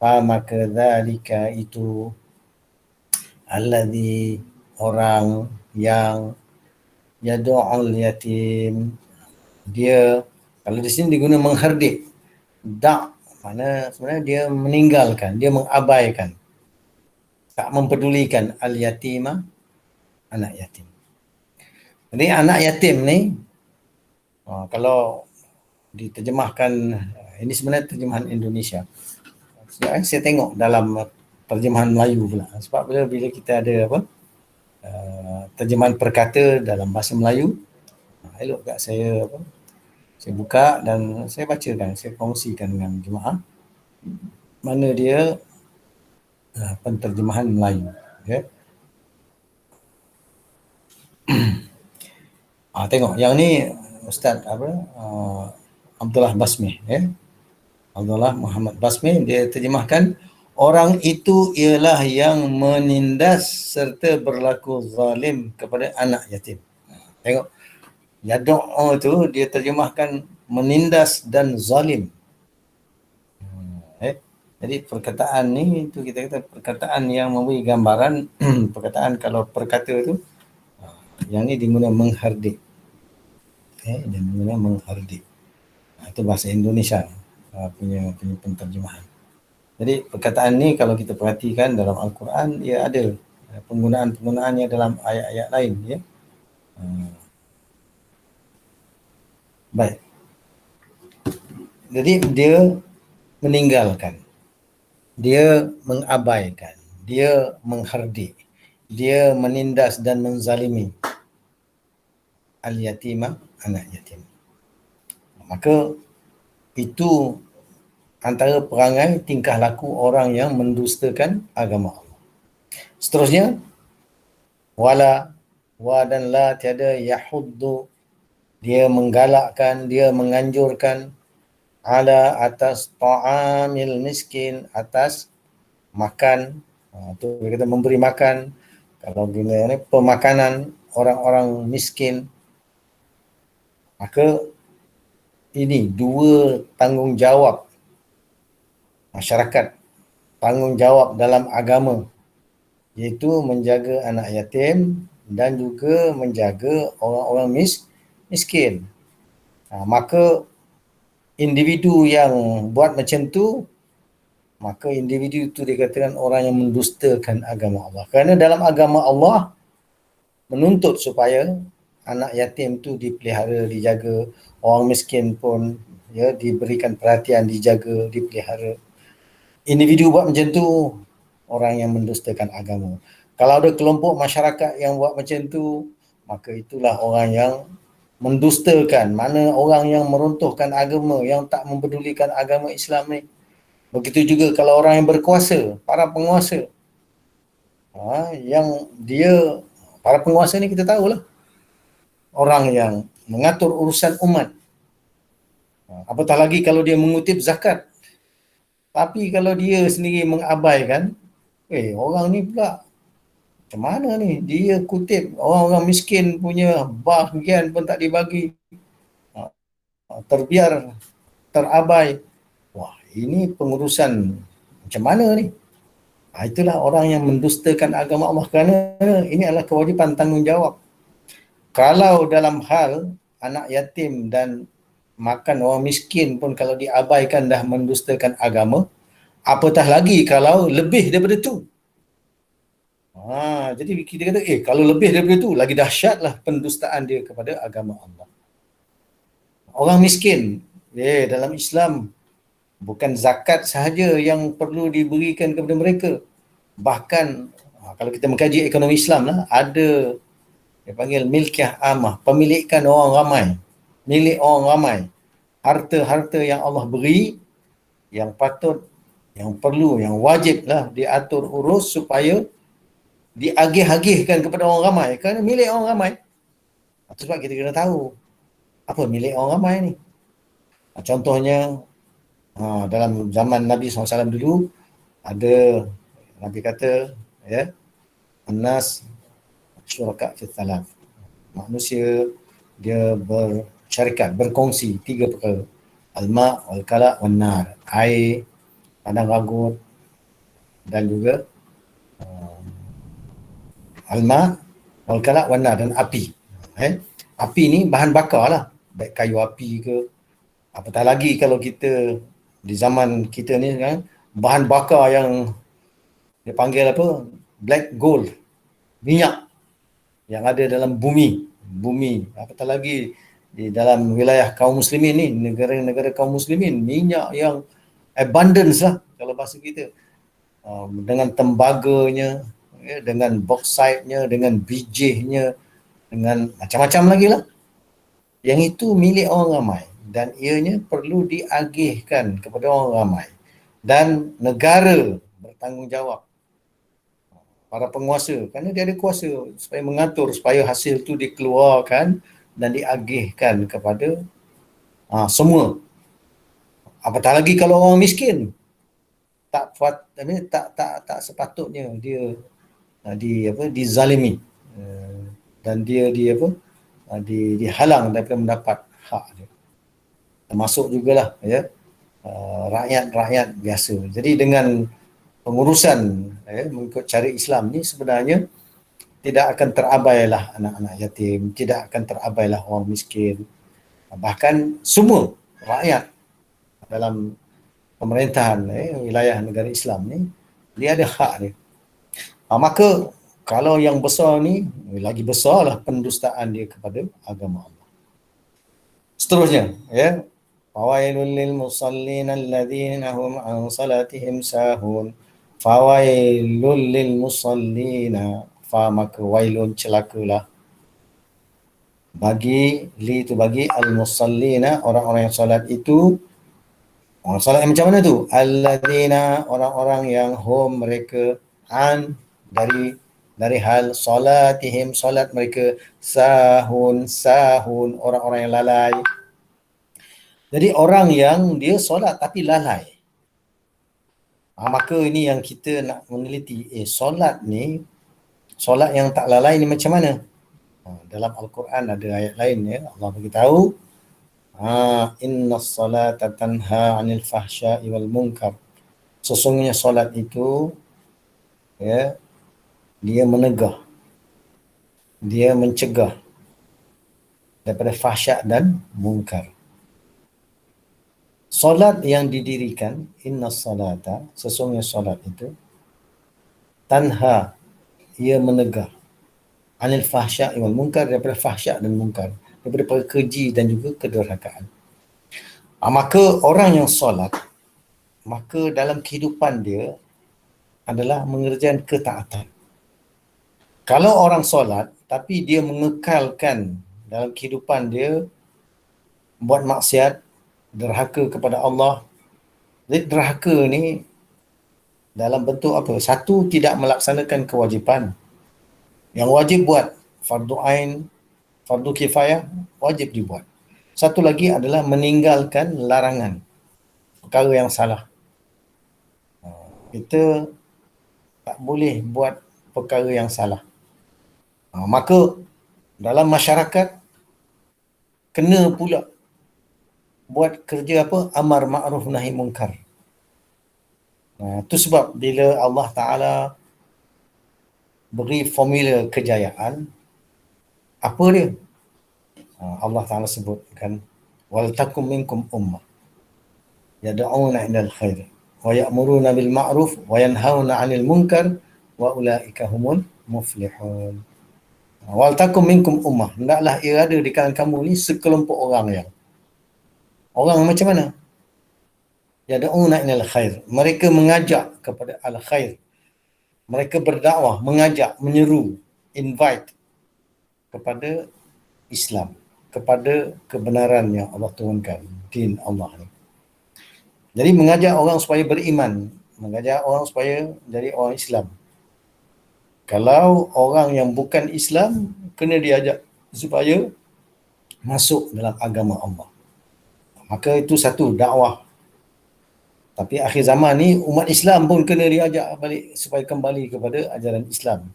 Maka dzalika itu alladzi orang yang yad'ul yatim, dia kalau di sini diguna mengherdik. Mana sebenarnya dia meninggalkan, dia mengabaikan, tak mempedulikan al-yatima, anak yatim. Jadi anak yatim ni kalau diterjemahkan, ini sebenarnya terjemahan Indonesia. Saya tengok dalam terjemahan Melayu pula. Sebab bila kita ada terjemahan perkata dalam bahasa Melayu, elok kat saya saya buka dan saya bacakan, saya kongsikan dengan jemaah mana dia penterjemahan Melayu. Okay. Tengok yang ni Ustaz Abdullah Basmi, Abdullah Muhammad Basmi, dia terjemahkan orang itu ialah yang menindas serta berlaku zalim kepada anak yatim. Tengok Yad'u tu dia terjemahkan menindas dan zalim. Jadi perkataan ni tu kita kata perkataan yang memberi gambaran perkataan kalau perkata tu yang ni diguna menghardik. Dia guna menghardik. Itu bahasa Indonesia punya penterjemahan. Jadi perkataan ni kalau kita perhatikan dalam Al-Quran dia ada penggunaan-penggunaannya dalam ayat-ayat lain ya. Baik. Jadi dia meninggalkan, dia mengabaikan, dia menghardik, dia menindas dan menzalimi al-yatima, anak yatim. Maka itu antara perangai tingkah laku orang yang mendustakan agama Allah. Seterusnya, wala wa dan la tiada yahuddu, dia menggalakkan, dia menganjurkan ala atas ta'amil miskin, atas makan, tu kita memberi makan, kalau guna ni pemakanan orang-orang miskin. Maka ini dua tanggungjawab masyarakat, tanggungjawab dalam agama, iaitu menjaga anak yatim dan juga menjaga orang-orang miskin. Maka individu yang buat macam tu, maka individu itu dikatakan orang yang mendustakan agama Allah. Kerana dalam agama Allah menuntut supaya anak yatim tu dipelihara, dijaga, orang miskin pun ya diberikan perhatian, dijaga, dipelihara. Individu buat macam tu orang yang mendustakan agama. Kalau ada kelompok masyarakat yang buat macam tu, maka itulah orang yang mendustakan, mana orang yang meruntuhkan agama, yang tak mempedulikan agama Islam ni. Begitu juga kalau orang yang berkuasa, para penguasa. Yang dia, para penguasa ni kita tahulah, orang yang mengatur urusan umat. Apatah lagi kalau dia mengutip zakat. Tapi kalau dia sendiri mengabaikan, orang ni pula macam mana ni? Dia kutip orang-orang miskin punya bahagian pun tak dibagi. Terbiar, terabai. Wah, ini pengurusan macam mana ni? Itulah orang yang mendustakan agama Allah, kerana ini adalah kewajipan tanggungjawab. Kalau dalam hal anak yatim dan makan orang miskin pun kalau diabaikan dah mendustakan agama, apatah lagi kalau lebih daripada tu. Jadi kita kata, kalau lebih daripada tu, lagi dahsyatlah pendustaan dia kepada agama Allah. Orang miskin, dalam Islam, bukan zakat sahaja yang perlu diberikan kepada mereka. Bahkan, kalau kita mengkaji ekonomi Islam lah, ada dia panggil milkiyah amah, pemilikan orang ramai, milik orang ramai. Harta-harta yang Allah beri, yang patut yang perlu, yang wajib lah diatur urus supaya diagih-agihkan kepada orang ramai, kerana milik orang ramai. Itu sebab kita kena tahu apa milik orang ramai ni. Contohnya dalam zaman Nabi SAW dulu ada, Nabi kata ya, An-nas syuraka fi thalath. Manusia dia bersyarikat, berkongsi 3 perkara. Al-ma' wal kala' wan nar. Air, padang ranggut, dan juga al-ma' wal kala' wan nar, dan api. Api ni bahan bakar lah, baik kayu api ke, apatah lagi kalau kita di zaman kita ni kan, bahan bakar yang dia panggil apa, black gold, minyak yang ada dalam bumi, apatah lagi di dalam wilayah kaum muslimin ni, negara-negara kaum muslimin, minyak yang abundance lah kalau bahasa kita, dengan tembaganya, ya, dengan bauxite-nya, dengan bijihnya, dengan macam-macam lagi lah, yang itu milik orang ramai dan ianya perlu diagihkan kepada orang ramai, dan negara bertanggungjawab, para penguasa, kerana dia ada kuasa supaya mengatur supaya hasil tu dikeluarkan dan diagihkan kepada semua. Apatah lagi kalau orang miskin, tak sepatutnya dia dizalimi, dan dia dihalang daripada mendapat hak dia. Termasuk jugalah ya, rakyat-rakyat biasa. Jadi dengan pengurusan mengikut cara Islam ni, sebenarnya tidak akan terabailah anak-anak yatim, tidak akan terabailah orang miskin, bahkan semua rakyat dalam pemerintahan wilayah negara Islam ni, dia ada hak dia. Maka kalau yang besar ni, lagi besarlah pendustaan dia kepada agama Allah. Seterusnya ya, fawailul lil musallin alladzina hum an salatihim sahun. Fawailul lil musallina, maka wailun, celakalah, bagi itu bagi al musallina, orang-orang yang solat itu. Orang solat yang macam mana tu? Alladzina, orang-orang yang hum, mereka, dari hal solatihim, solat mereka, sahun, orang-orang yang lalai. Jadi orang yang dia solat tapi lalai, maka ini yang kita nak meneliti, solat ni, solat yang tak lalai ni macam mana? Dalam Al-Quran ada ayat lain ya, Allah beritahu, innas salata tanha 'anil fahsya'i wal munkar. Sesungguhnya solat itu ya, dia menegah, dia mencegah daripada fahsyak dan munkar. Solat yang didirikan, innas salata, sesungguhnya solat itu, tanha, ia menegah, anil fahsya'i wal munkar, daripada fahsyak dan munkar, daripada perkara keji dan juga kedurhakaan. Maka orang yang solat, maka dalam kehidupan dia adalah mengerjakan ketaatan. Kalau orang solat tapi dia mengekalkan dalam kehidupan dia buat maksiat, derhaka kepada Allah. Jadi derhaka ni dalam bentuk apa? Satu, tidak melaksanakan kewajipan. Yang wajib buat, fardu ain, fardu kifayah, wajib dibuat. Satu lagi adalah meninggalkan larangan, perkara yang salah. Kita tak boleh buat perkara yang salah. Maka dalam masyarakat kena pula buat kerja apa? Amar ma'ruf nahi munkar. Itu sebab bila Allah Ta'ala beri formula kejayaan, apa dia? Allah Ta'ala sebutkan, wal takum minkum ummah yad'una ilal khair wa ya'muruna bil ma'ruf wa yanhauna 'anil munkar wa ulaika humul muflihun. Wal takum minkum ummah, hendaklah ia ada di kalangan kamu ni sekelompok orang yang orang macam mana? Yad'una ilal khair, mereka mengajak kepada al khair, mereka berdakwah, mengajak, menyeru, invite kepada Islam, kepada kebenaran yang Allah turunkan, din Allah ni. Jadi mengajak orang supaya beriman, mengajak orang supaya jadi orang Islam. Kalau orang yang bukan Islam, kena diajak supaya masuk dalam agama Allah. Maka itu satu dakwah. Tapi akhir zaman ni umat Islam pun kena diajak balik supaya kembali kepada ajaran Islam.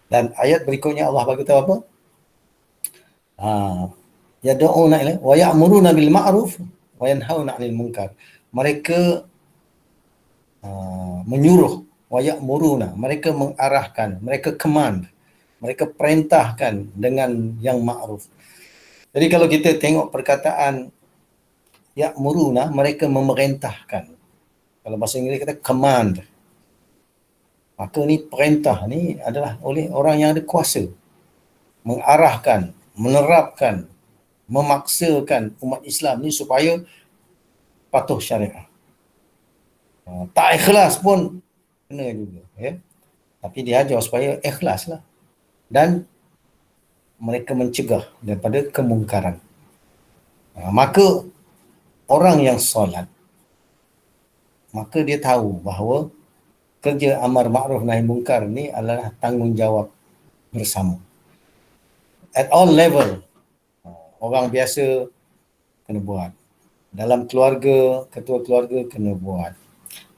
Dan ayat berikutnya Allah bagi tahu apa? Yad'una ila wa ya'muruna bil ma'ruf wa yanhauna 'anil munkar. Mereka menyuruh, wa ya'muruna, mereka mengarahkan, mereka command, mereka perintahkan dengan yang ma'ruf. Jadi kalau kita tengok perkataan ya'muruna, mereka memerintahkan. Kalau bahasa Inggeris kata command. Maka ni perintah ni adalah oleh orang yang ada kuasa. Mengarahkan, menerapkan, memaksakan umat Islam ni supaya patuh syariah. Tak ikhlas pun kena juga. Ya? Tapi diajar supaya ikhlas lah. Dan mereka mencegah daripada kemungkaran. Maka orang yang solat, maka dia tahu bahawa kerja amar ma'ruf nahi munkar ni adalah tanggungjawab bersama. At all level, orang biasa kena buat. Dalam keluarga, ketua keluarga kena buat.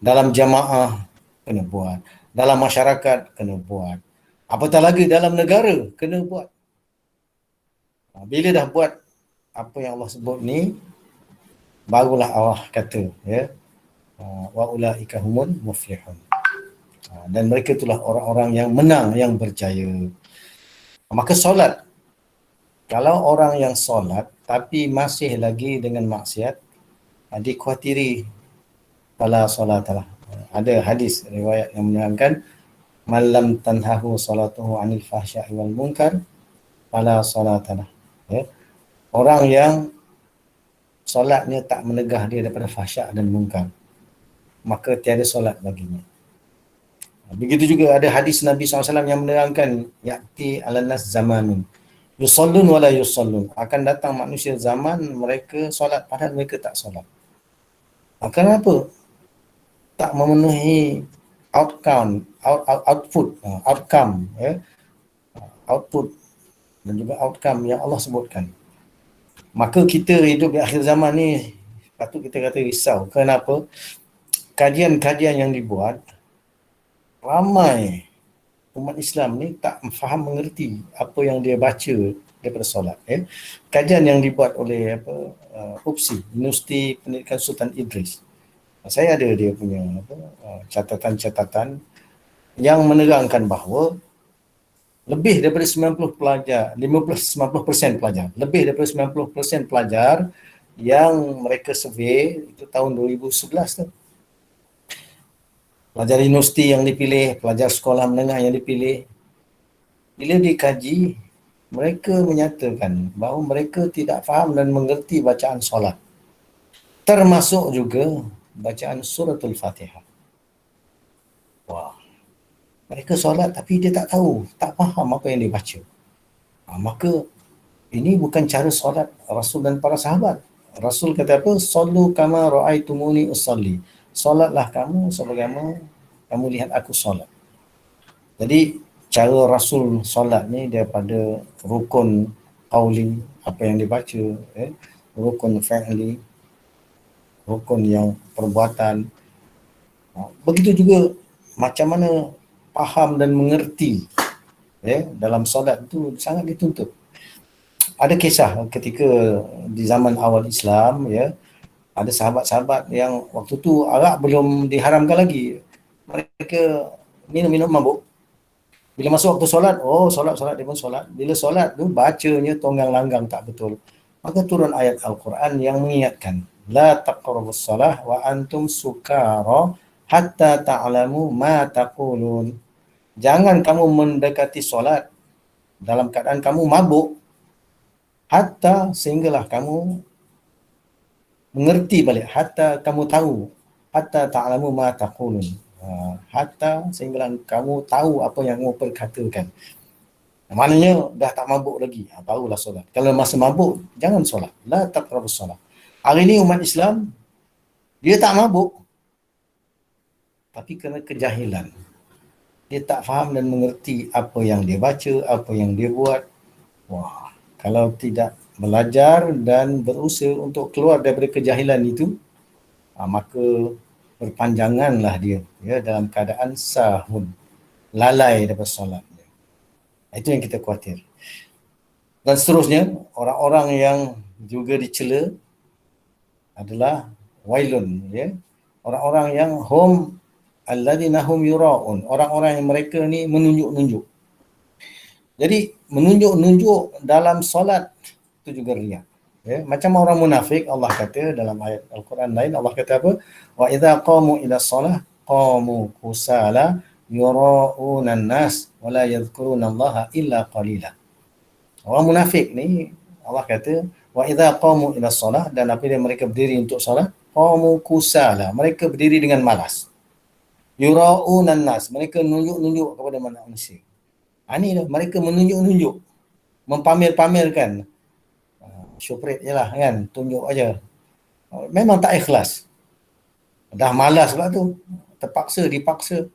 Dalam jamaah kena buat. Dalam masyarakat kena buat. Apatah lagi dalam negara kena buat. Bila dah buat apa yang Allah sebut ni, barulah Allah kata, ya, wa ulaika humul muflihun. Dan mereka itulah orang-orang yang menang, yang berjaya. Maka solat, kalau orang yang solat tapi masih lagi dengan maksiat, dikhawatiri fala solatalah. Ada hadis riwayat yang menerangkan malam tanhahu salatuhu anil fahsya'i wal munkar fala solatalah. Ya. Orang yang solatnya tak menegah dia daripada fahsyak dan munkar, maka tiada solat baginya. Begitu juga ada hadis Nabi SAW yang menerangkan ya'ti alanas zamanun yusallun wala yusallun. Akan datang manusia zaman mereka solat padahal mereka tak solat. Kenapa? Tak memenuhi outcome, ya? Output dan juga outcome yang Allah sebutkan. Maka kita hidup di akhir zaman ni patut kita kata risau. Kenapa? Kajian-kajian yang dibuat, ramai umat Islam ni tak faham mengerti apa yang dia baca daripada solat. Kajian yang dibuat oleh UPSI, Universiti Pendidikan Sultan Idris. Saya ada dia punya catatan-catatan yang menerangkan bahawa lebih daripada 90% pelajar, lebih daripada 90% pelajar yang mereka survey itu tahun 2011 tu. Pelajar universiti yang dipilih, pelajar sekolah menengah yang dipilih, bila dikaji, mereka menyatakan bahawa mereka tidak faham dan mengerti bacaan solat. Termasuk juga bacaan suratul Fatihah. Wah. Mereka solat tapi dia tak tahu, tak faham apa yang dia baca. Maka ini bukan cara solat Rasul dan para sahabat. Rasul kata apa? Sallu kama ra'aitumuni usalli. Solatlah kamu sebagaimana kamu lihat aku solat. Jadi cara Rasul solat ni daripada rukun qauli, apa yang dibaca, rukun fi'li, rukun yang perbuatan. Begitu juga macam mana faham dan mengerti dalam solat itu sangat dituntut. Ada kisah ketika di zaman awal Islam, ada sahabat-sahabat yang waktu tu arak belum diharamkan lagi. Mereka minum mabuk. Bila masuk waktu solat, solat dia pun solat. Bila solat tu bacanya tonggang langgang tak betul. Maka turun ayat Al-Quran yang mengingatkan, la taqrabus salah wa antum sukara hatta ta'lamu ma taqulun. Jangan kamu mendekati solat dalam keadaan kamu mabuk, hatta sehinggalah kamu mengerti balik, hatta kamu tahu, hatta ta'lamu ma taqulun, hatta sehinggalah kamu tahu apa yang kamu perkatakan. Maknanya dah tak mabuk lagi, barulah solat. Kalau masa mabuk, jangan solat. La taqrabus solat. Hari ini umat Islam, dia tak mabuk, tapi kerana kejahilan. Dia tak faham dan mengerti apa yang dia baca, apa yang dia buat. Wah, kalau tidak belajar dan berusaha untuk keluar daripada kejahilan itu, maka berpanjanganlah dia ya dalam keadaan sahun, lalai daripada solat. Itu yang kita khawatir. Dan seterusnya, orang-orang yang juga dicela adalah wailun, ya. Orang-orang yang hum alladzina hum yura'un, orang-orang yang mereka ni menunjuk-nunjuk. Jadi menunjuk-nunjuk dalam solat itu juga riya. Ya, macam orang munafik, Allah kata dalam ayat Al-Quran lain, Allah kata apa? Wa idza qamu ila shalah qamu kusala yura'una an-nas wa la yadhkuruna Allah illa qalila. Orang munafik ni Allah kata wa idza qamu ila shalah, dan apabila mereka berdiri untuk solat, qamu kusala, mereka berdiri dengan malas. Yura'una an-nas, mereka nunjuk-nunjuk kepada manusia. Ini dah, mereka menunjuk-nunjuk, mempamer-pamerkan. Syupret je lah kan, tunjuk aja. Memang tak ikhlas. Dah malas pula tu, terpaksa, dipaksa.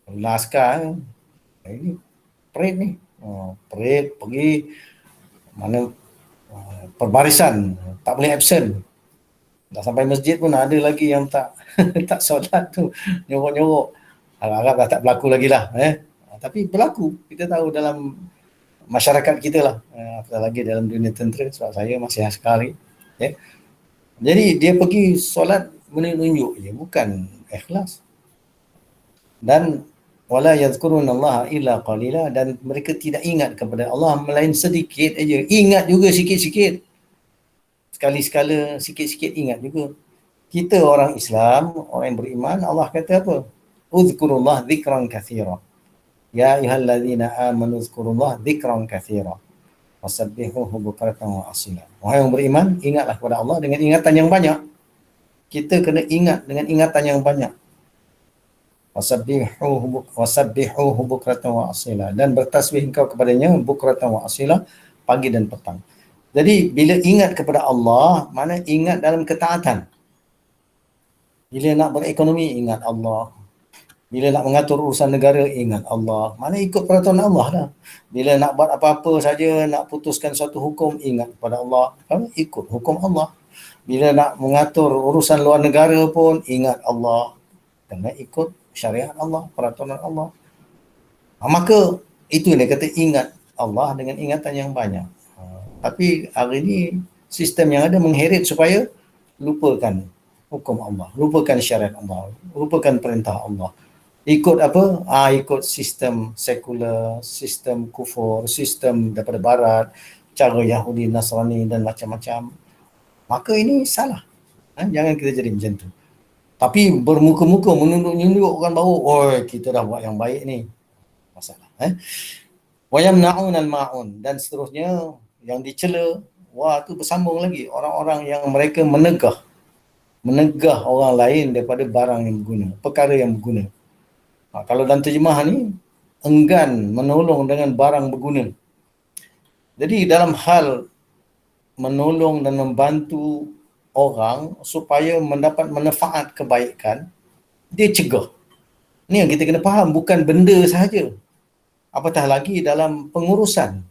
Askar ini parit ni. Parit pergi mana perbarisan, tak boleh absen. Dah sampai masjid pun ada lagi yang tak tak solat tu, nyorok-nyorok. Harap-harap dah tak berlaku lagi lah. Tapi berlaku, kita tahu dalam masyarakat kita lah, apatah lagi dalam dunia tentera, sebab saya masih askar lagi. Jadi dia pergi solat menunjuk je, bukan ikhlas. Dan wala yadhkuruna Allah illa qalila, dan mereka tidak ingat kepada Allah melain sedikit aja. Ingat juga sikit-sikit. Sekali-sekala sikit-sikit ingat juga. Kita orang Islam, orang yang beriman, Allah kata apa? Uzkurullah dzikran katsira. Ya ayyuhalladzina amanu dzkurullah dzikran katsira. Wasabbihuhu bukratan wa asila. Wahai yang beriman, ingatlah kepada Allah dengan ingatan yang banyak. Kita kena ingat dengan ingatan yang banyak. Wasabbihuhu bukratan wa asila, dan bertasbih engkau kepadanya bukratan wa asila, pagi dan petang. Jadi bila ingat kepada Allah, mana ingat dalam ketaatan. Bila nak berekonomi, ingat Allah. Bila nak mengatur urusan negara, ingat Allah. Mana ikut peraturan Allah dah. Bila nak buat apa-apa saja, nak putuskan suatu hukum, ingat kepada Allah. Ikut hukum Allah. Bila nak mengatur urusan luar negara pun, ingat Allah. Kena ikut syariat Allah, peraturan Allah. Maka itu dia kata ingat Allah dengan ingatan yang banyak. Tapi hari ini sistem yang ada mengheret supaya lupakan hukum Allah, lupakan syariat Allah, lupakan perintah Allah. Ikut apa? Ikut sistem sekular, sistem kufur, sistem daripada barat, cara Yahudi, Nasrani dan macam-macam. Maka ini salah. Jangan kita jadi macam tu. Tapi bermuka-muka menunjuk-nunjuk orang baru, oi kita dah buat yang baik ni. Masalah. Wa yamna'unal ma'un, dan seterusnya yang dicela, tu bersambung lagi, orang-orang yang mereka menegah orang lain daripada barang yang berguna, perkara yang berguna. Kalau dalam terjemah ni, enggan menolong dengan barang berguna. Jadi dalam hal menolong dan membantu orang supaya mendapat manfaat kebaikan, dia cegah. Ni yang kita kena faham, bukan benda sahaja. Apatah lagi dalam pengurusan.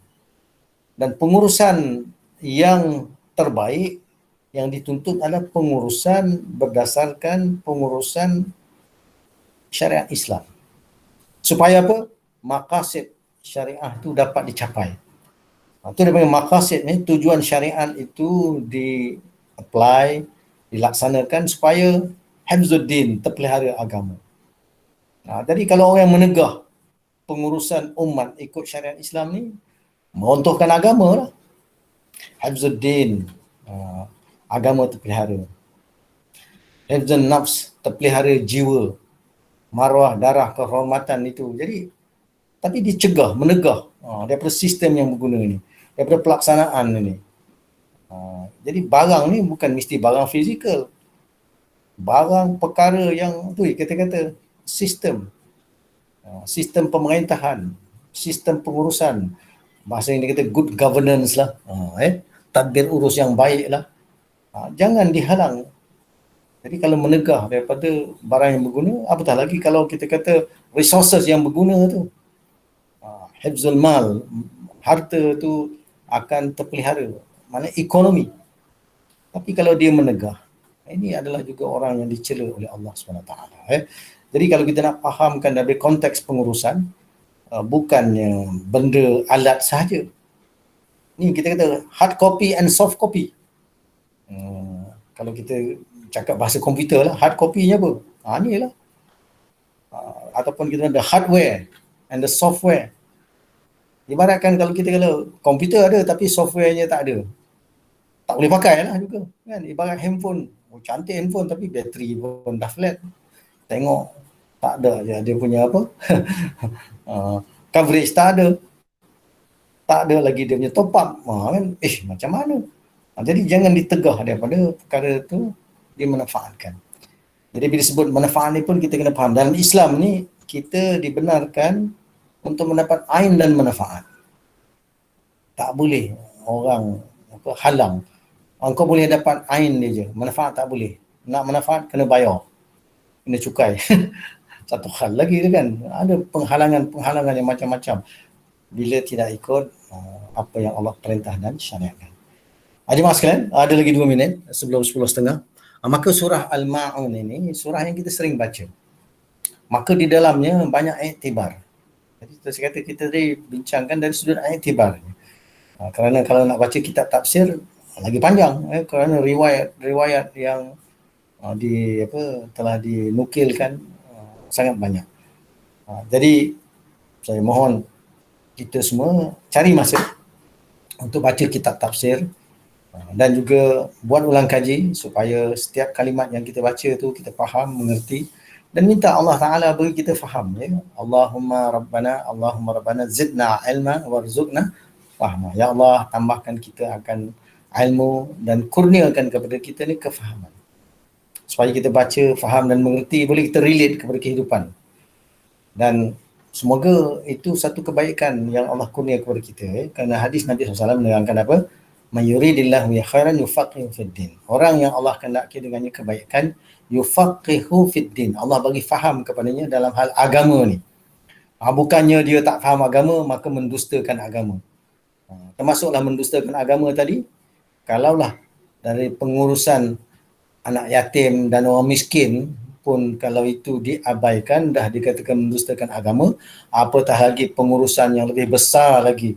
Dan pengurusan yang terbaik yang dituntut adalah pengurusan berdasarkan pengurusan syariat Islam. Supaya apa? Maqasid syariah itu dapat dicapai. Itu dia panggil maqasid ni, tujuan syariat itu di-apply, dilaksanakan supaya hifzuddin, terpelihara agama. Jadi kalau orang yang menegah pengurusan umat ikut syariat Islam ni, meruntuhkan agama lah. Hifzuddin, agama terpelihara. Hifzun nafs, terpelihara jiwa, maruah, darah, kehormatan itu. Jadi, tapi dicegah, menegah daripada sistem yang berguna ni, daripada pelaksanaan ni. Jadi barang ni bukan mesti barang fizikal. Barang perkara yang tu kita kata sistem. Sistem pemerintahan, sistem pengurusan. Bahasa yang dia kata good governance lah. Tadbir urus yang baik lah. Jangan dihalang. Jadi kalau menegah daripada barang yang berguna, apatah lagi kalau kita kata resources yang berguna tu. Hifzul mal, harta tu akan terpelihara. Maknanya ekonomi. Tapi kalau dia menegah, ini adalah juga orang yang dicela oleh Allah SWT. Jadi kalau kita nak fahamkan dari konteks pengurusan, bukannya benda alat sahaja. Ni kita kata hard copy and soft copy. Kalau kita cakap bahasa komputer lah, hard copy-nya apa? Ni lah. Ataupun kita ada hardware and the software. Ibaratkan kalau kita kata komputer ada tapi softwarenya tak ada, tak boleh pakai lah juga kan. Ibarat handphone, cantik handphone tapi bateri pun dah flat, tengok tak ada je dia punya apa coverage tak ada lagi dia punya top up kan, macam mana. Jadi jangan ditegah daripada perkara tu dimanfaatkan. Jadi bila sebut manfaat ni pun kita kena faham, dalam Islam ni kita dibenarkan untuk mendapat ain dan manfaat. Tak boleh orang halang. Engkau boleh dapat ain dia je, manfaat tak boleh. Nak manfaat kena bayar, kena cukai. Satu hal lagi tu kan, ada penghalangan yang macam-macam bila tidak ikut apa yang Allah perintah dan syariatkan. Jemaah sekalian, ada lagi 2 minit sebelum 10.30. Maka surah Al-Ma'un ini surah yang kita sering baca. Maka di dalamnya banyak iktibar. Jadi saya kata kita tadi bincangkan dari sudut iktibar. Kerana kalau nak baca kitab tafsir lagi panjang, kerana riwayat yang telah dinukilkan sangat banyak. Jadi saya mohon kita semua cari masa untuk baca kitab tafsir dan juga buat ulang kaji supaya setiap kalimat yang kita baca tu kita faham, mengerti, dan minta Allah Ta'ala beri kita faham. Allahumma Rabbana zidna ilma warzuqna fahma. Ya Allah, tambahkan kita akan ilmu dan kurniakan kepada kita ni kefahaman. Supaya kita baca, faham dan mengerti, boleh kita relate kepada kehidupan. Dan semoga itu satu kebaikan yang Allah kurnia kepada kita. Kerana hadis Nabi SAW menerangkan apa? Mayuridillahu khairan yufaqihu fiddin. Orang yang Allah kehendaki dengannya kebaikan, yufaqihu fiddin. Allah bagi faham kepadanya dalam hal agama ni. Bukannya dia tak faham agama, maka mendustakan agama. Termasuklah mendustakan agama tadi, kalaulah dari pengurusan anak yatim dan orang miskin pun kalau itu diabaikan, dah dikatakan mendustakan agama, apatah lagi pengurusan yang lebih besar lagi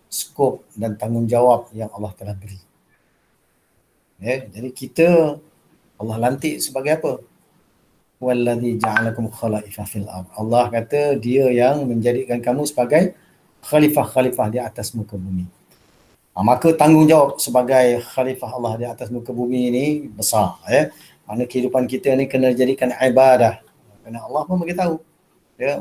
skop dan tanggungjawab yang Allah telah beri. Jadi kita Allah lantik sebagai apa? Wallazi ja'alakum khalaifa fil ardh. Allah kata dia yang menjadikan kamu sebagai khalifah-khalifah di atas muka bumi. Maka tanggungjawab sebagai khalifah Allah di atas muka bumi ini besar. Mana kehidupan kita ni kena jadikan ibadah. Kerana Allah pun beritahu,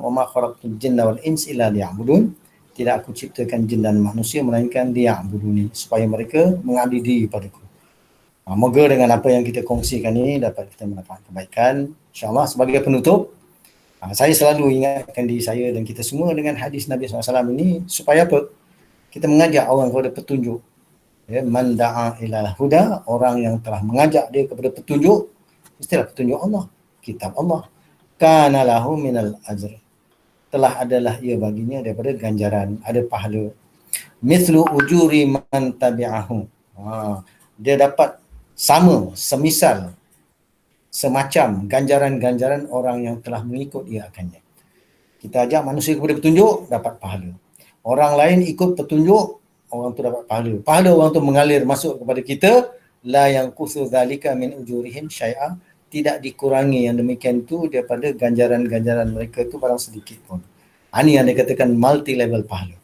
wa ma khalaqtul jinna wal insa illa liya'budun. Tidak aku ciptakan jin dan manusia melainkan liya'buduni, supaya mereka mengabdi diri padaku. Moga dengan apa yang kita kongsikan ini dapat kita mendapat kebaikan. InsyaAllah sebagai penutup, saya selalu ingatkan diri saya dan kita semua dengan hadis Nabi SAW ini supaya apa? Kita mengajak orang kepada petunjuk. Man da'a ilal huda, orang yang telah mengajak dia kepada petunjuk, istilah petunjuk Allah, kitab Allah. Kana lahu minal ajr, telah adalah ia baginya daripada ganjaran, ada pahala. Mithlu ujuri man tabi'ahu, dia dapat sama, semisal, semacam ganjaran-ganjaran orang yang telah mengikut ia akannya. Kita ajak manusia kepada petunjuk, dapat pahala. Orang lain ikut petunjuk, orang tu dapat pahala. Pahala orang tu mengalir masuk kepada kita, la yanqusu dzalika min ujurihim syai'a, tidak dikurangi yang demikian tu daripada ganjaran-ganjaran mereka tu barang sedikit pun. Ini yang dikatakan multi level pahala.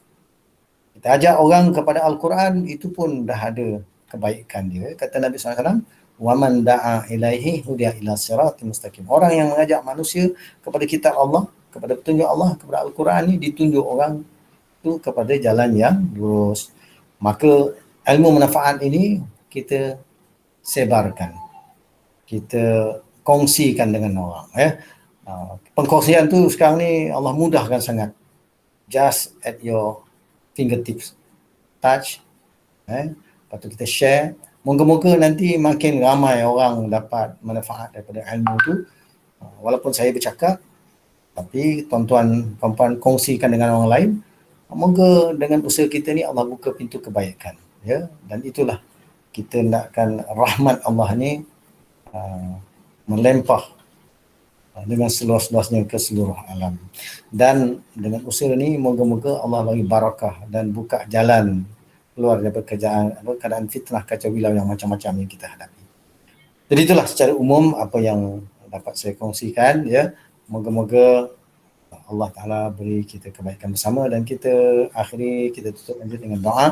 Kita ajak orang kepada Al-Quran, itu pun dah ada kebaikan dia. Kata Nabi SAW, وَمَنْ دَعَا إِلَيْهِ هُدِيَ إِلَى صِرَاطٍ مُسْتَقِيمٍ. Orang yang mengajak manusia kepada kitab Allah, kepada petunjuk Allah, kepada Al-Quran ni, ditunjuk orang tu kepada jalan yang lurus. Maka ilmu manfaat ini kita sebarkan, kita kongsikan dengan orang. Pengkongsian tu sekarang ni Allah mudahkan sangat, just at your fingertips, touch, lepas tu kita share, Moga-moga nanti makin ramai orang dapat manfaat daripada ilmu tu. Walaupun saya bercakap, tapi tuan-tuan, puan-puan kongsikan dengan orang lain. Moga dengan usaha kita ni Allah buka pintu kebaikan. Ya, dan itulah kita nakkan rahmat Allah ni melempah dengan seluas-luasnya ke seluruh alam. Dan dengan usaha ni moga-moga Allah bagi barakah dan buka jalan keluar daripada keadaan fitnah kacau bilau yang macam-macam yang kita hadapi. Jadi itulah secara umum apa yang dapat saya kongsikan, ya. Moga-moga Allah Ta'ala beri kita kebaikan bersama, dan kita akhiri, kita tutup lanjut dengan doa.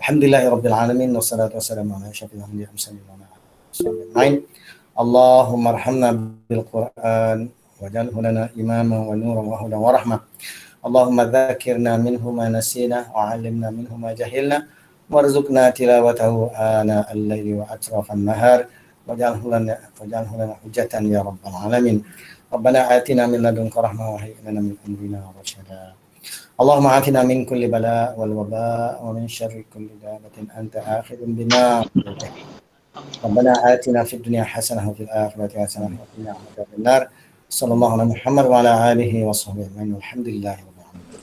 Alhamdulillahirrabbilalamin, wassalatu wassalamu ala asyrafil anbiya'i wal mursalin. Allahumma arhamna bil Qur'an waj'alhu lana imaman wa nuran wa hudan wa rahmah. Allahumma dzakirna minhu ma nasina wa 'allimna minhu ma jahilna warzuqna tilawatahu ana al-laili wa atrafan nahar waj'alhu lana hujjatan ya rabbal alamin. Rabbana atina min ladunka rahmah wa hayyi lana min amrina rashada. Allahumma atina min kulli bala wal waba wa min syarri kulli dabatin anta akhidun bina. Rabbana atina fid dunya hasanah wa fil akhirati hasanah wa qina adzaban nar. Sallallahu alaihi Muhammad wa ala alihi wa sahbihi ajma'in. Alhamdulillahirabbil alamin.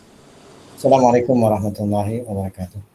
Assalamualaikum warahmatullahi wabarakatuh.